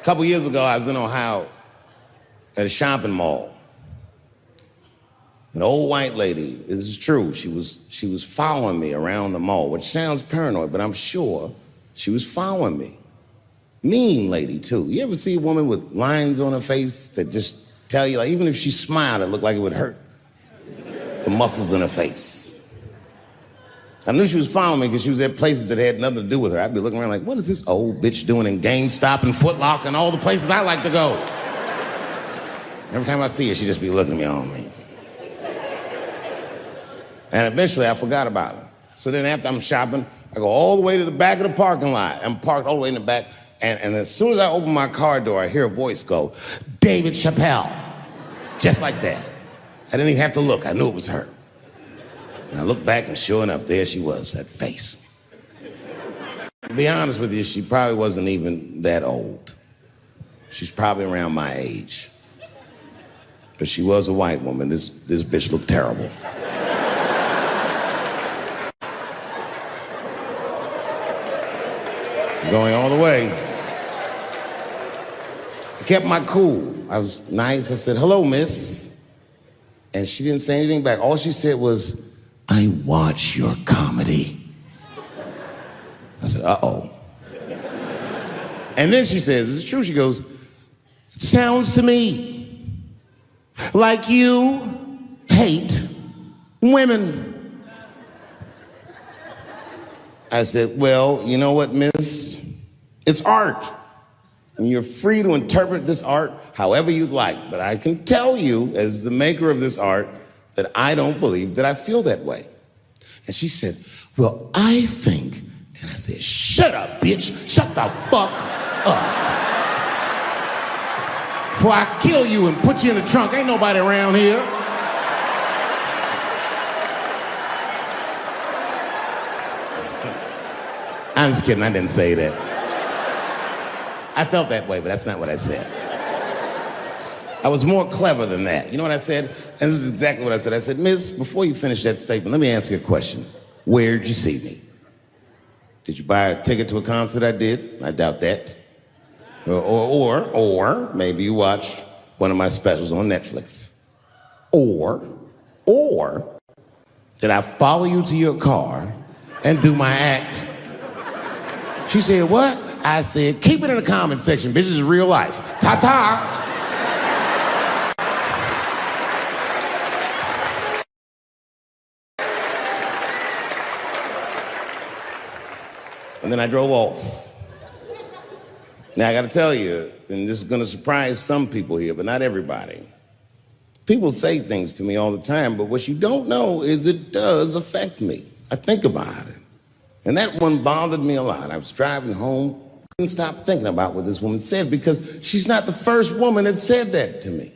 A couple years ago, I was in Ohio at a shopping mall. An old white lady, this is true, she was following me around the mall, which sounds paranoid, but I'm sure she was following me. Mean lady, too. You ever see a woman with lines on her face that just tell you, like, even if she smiled, it looked like it would hurt? The muscles in her face. I knew she was following me because she was at places that had nothing to do with her. I'd be looking around like, what is this old bitch doing in GameStop and Foot Locker and all the places I like to go? Every time I see her, she'd just be looking at me on me. And eventually, I forgot about her. So then after I'm shopping, I go all the way to the back of the parking lot. I'm parked all the way in the back. And as soon as I open my car door, I hear a voice go, David Chappelle. Just like that. I didn't even have to look. I knew it was her. And I looked back, and sure enough, there she was, that face. To be honest with you, she probably wasn't even that old. She's probably around my age. But she was a white woman. This bitch looked terrible. Going all the way. I kept my cool. I was nice. I said, hello, miss. And she didn't say anything back. All she said was, I watch your comedy. I said, uh-oh. And then she says, this is true. She goes, it sounds to me like you hate women. I said, well, you know what, miss? It's art. And you're free to interpret this art however you'd like. But I can tell you, as the maker of this art, that I don't believe that I feel that way. And she said, well, I think. And I said, shut up, bitch. Shut the fuck up. Before I kill you and put you in the trunk. Ain't nobody around here. I'm just kidding, I didn't say that. I felt that way, but that's not what I said. I was more clever than that. You know what I said? And this is exactly what I said. I said, miss, before you finish that statement, let me ask you a question. Where'd you see me? Did you buy a ticket to a concert I did? I doubt that. Or maybe you watched one of my specials on Netflix. Or did I follow you to your car and do my act? She said, what? I said, keep it in the comment section, bitch, this is real life. Ta-ta. And then I drove off. Now, I gotta tell you, and this is gonna surprise some people here, but not everybody. People say things to me all the time, but what you don't know is it does affect me. I think about it. And that one bothered me a lot. I was driving home, couldn't stop thinking about what this woman said because she's not the first woman that said that to me.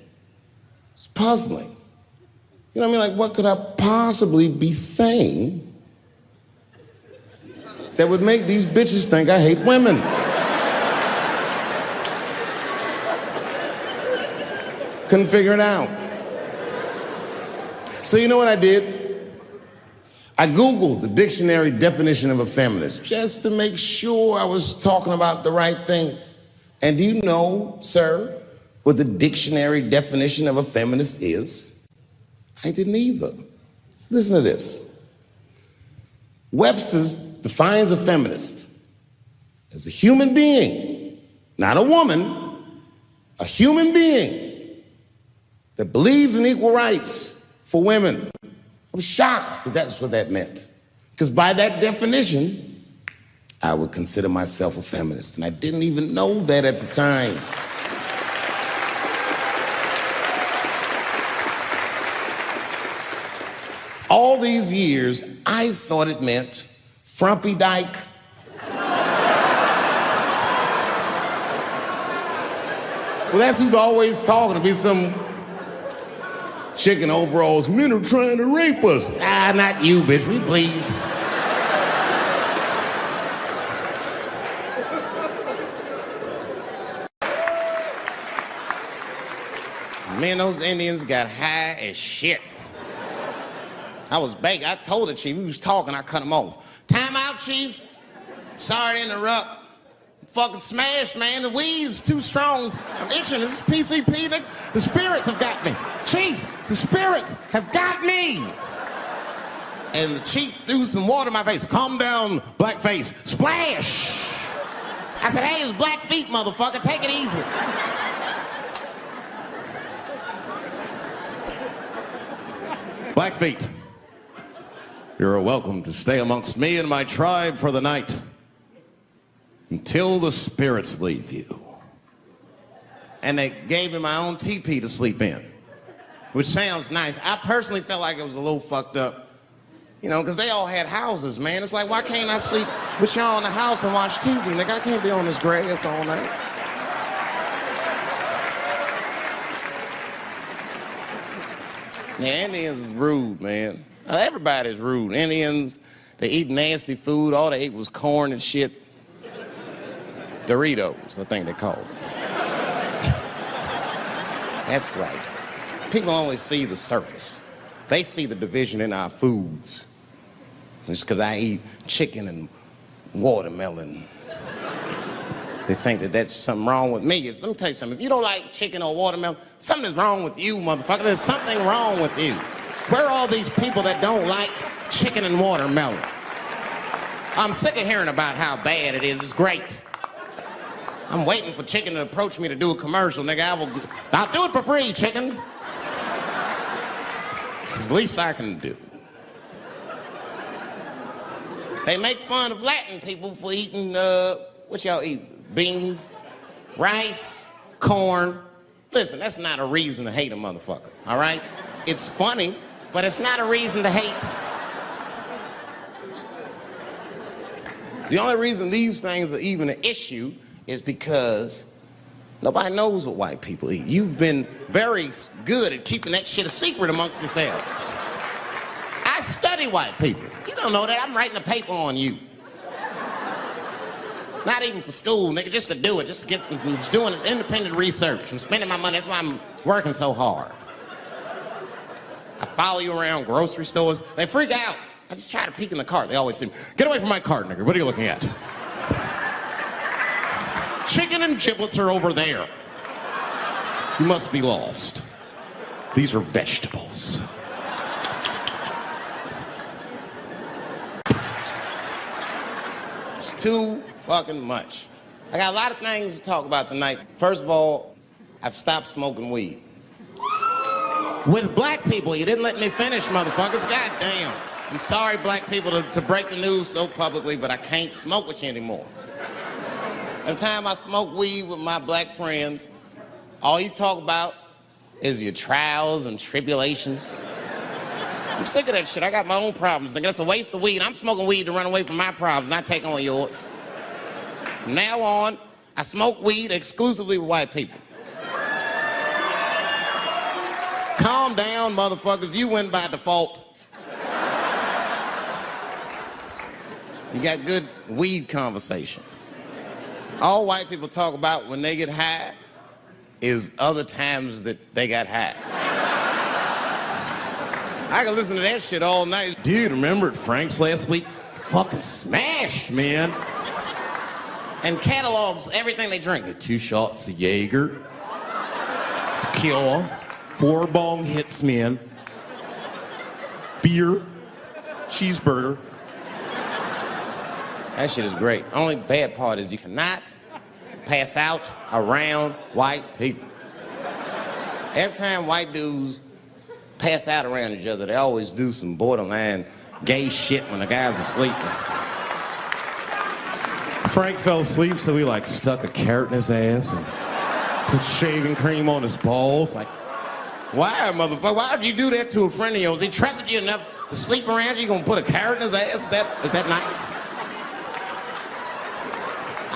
It's puzzling. You know what I mean? Like, what could I possibly be saying that would make these bitches think I hate women? Couldn't figure it out. So you know what I did? I Googled the dictionary definition of a feminist just to make sure I was talking about the right thing. And do you know, sir, what the dictionary definition of a feminist is? I didn't either. Listen to this. Webster's defines a feminist as a human being, not a woman, a human being that believes in equal rights for women. I was shocked that that's what that meant. Because by that definition, I would consider myself a feminist. And I didn't even know that at the time. All these years, I thought it meant frumpy dyke. Well, that's who's always talking, to be some chick in overalls. Men are trying to rape us. Ah, not you, bitch, we please. Man, those Indians got high as shit. I was begging. I told the chief, we was talking, I cut him off. Time out, chief. Sorry to interrupt. fucking smashed, man. The weed's too strong. I'm itching. This is PCP, nigga. The spirits have got me. Chief, the spirits have got me. And the chief threw some water in my face. Calm down, blackface. Splash! I said, hey, it's black feet, motherfucker. Take it easy. Blackfeet, you're welcome to stay amongst me and my tribe for the night until the spirits leave you. And they gave me my own teepee to sleep in, which sounds nice. I personally felt like it was a little fucked up. You know, because they all had houses, man. It's like, why can't I sleep with y'all in the house and watch TV? Nigga, I can't be on this grass all night. Yeah, Indians is rude, man. Everybody's rude. Indians, they eat nasty food. All they ate was corn and shit. Doritos, I think they call it. That's right. People only see the surface. They see the division in our foods. Just because I eat chicken and watermelon. They think that that's something wrong with me. Let me tell you something. If you don't like chicken or watermelon, something is wrong with you, motherfucker. There's something wrong with you. Where are all these people that don't like chicken and watermelon? I'm sick of hearing about how bad it is. It's great. I'm waiting for chicken to approach me to do a commercial, nigga. I'll do it for free, chicken. It's the least I can do. They make fun of Latin people for eating, what y'all eat? Beans, rice, corn. Listen, that's not a reason to hate a motherfucker, all right? It's funny, but it's not a reason to hate. The only reason these things are even an issue is because nobody knows what white people eat. You've been very good at keeping that shit a secret amongst yourselves. I study white people. You don't know that. I'm writing a paper on you. Not even for school, nigga, just to do it. Just doing this independent research. I'm spending my money. That's why I'm working so hard. I follow you around grocery stores. They freak out. I just try to peek in the cart. They always say, get away from my cart, nigga. What are you looking at? Chicken and giblets are over there. You must be lost. These are vegetables. It's too fucking much. I got a lot of things to talk about tonight. First of all, I've stopped smoking weed. With black people, you didn't let me finish, motherfuckers. God damn. I'm sorry, black people, to break the news so publicly, but I can't smoke with you anymore. Every time I smoke weed with my black friends, all you talk about is your trials and tribulations. I'm sick of that shit. I got my own problems. Nigga, that's a waste of weed. I'm smoking weed to run away from my problems, not take on yours. From now on, I smoke weed exclusively with white people. Calm down, motherfuckers. You win by default. You got good weed conversation. All white people talk about when they get high is other times that they got high. I can listen to that shit all night. Dude, remember at Frank's last week? It's fucking smashed, man. And catalogs everything they drink. 2 shots of Jaeger, tequila, 4 bong hits, man, beer, cheeseburger. That shit is great. Only bad part is you cannot pass out around white people. Every time white dudes pass out around each other, they always do some borderline gay shit when the guy's asleep. Frank fell asleep, so we stuck a carrot in his ass and put shaving cream on his balls. Why, motherfucker? Why would you do that to a friend of yours? He trusted you enough to sleep around you. You gonna put a carrot in his ass? Is that nice?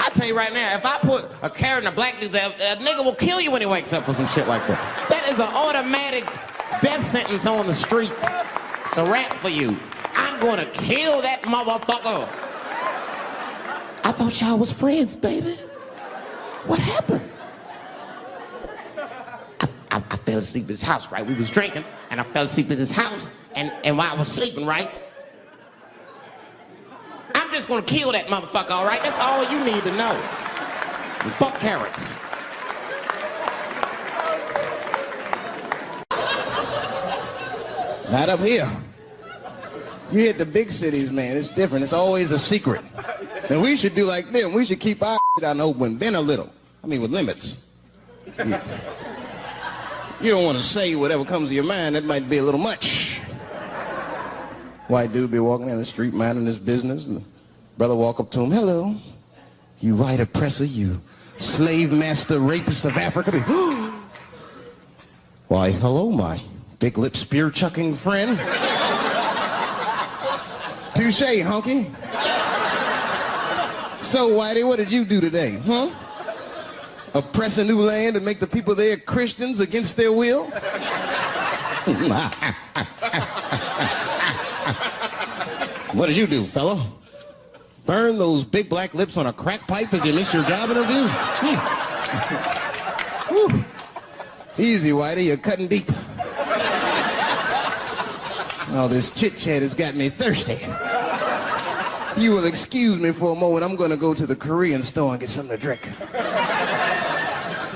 I tell you right now, if I put a carrot in a black dude's ass, a nigga will kill you when he wakes up for some shit like that. That is an automatic death sentence on the street. It's a rap for you. I'm gonna kill that motherfucker. I thought y'all was friends, baby. What happened? I fell asleep at his house, right? We was drinking, and I fell asleep at his house, and while I was sleeping, right? I'm just gonna kill that motherfucker, all right? That's all you need to know. And fuck carrots. Not up here. You hit the big cities, man. It's different. It's always a secret. And we should do like them. We should keep our shit out in the open, then a little. I mean, with limits. You don't want to say whatever comes to your mind. That might be a little much. White dude be walking down the street minding his business, and the brother walk up to him. Hello, you white oppressor, you slave master rapist of Africa. Why, hello, my big lip spear chucking friend. Touche, honky. So, Whitey, what did you do today, huh? Oppress a new land and make the people there Christians against their will? What did you do, fellow? Burn those big black lips on a crack pipe as you missed your job interview? Easy, Whitey, you're cutting deep. Oh, this chit-chat has got me thirsty. If you will excuse me for a moment, I'm going to go to the Korean store and get something to drink.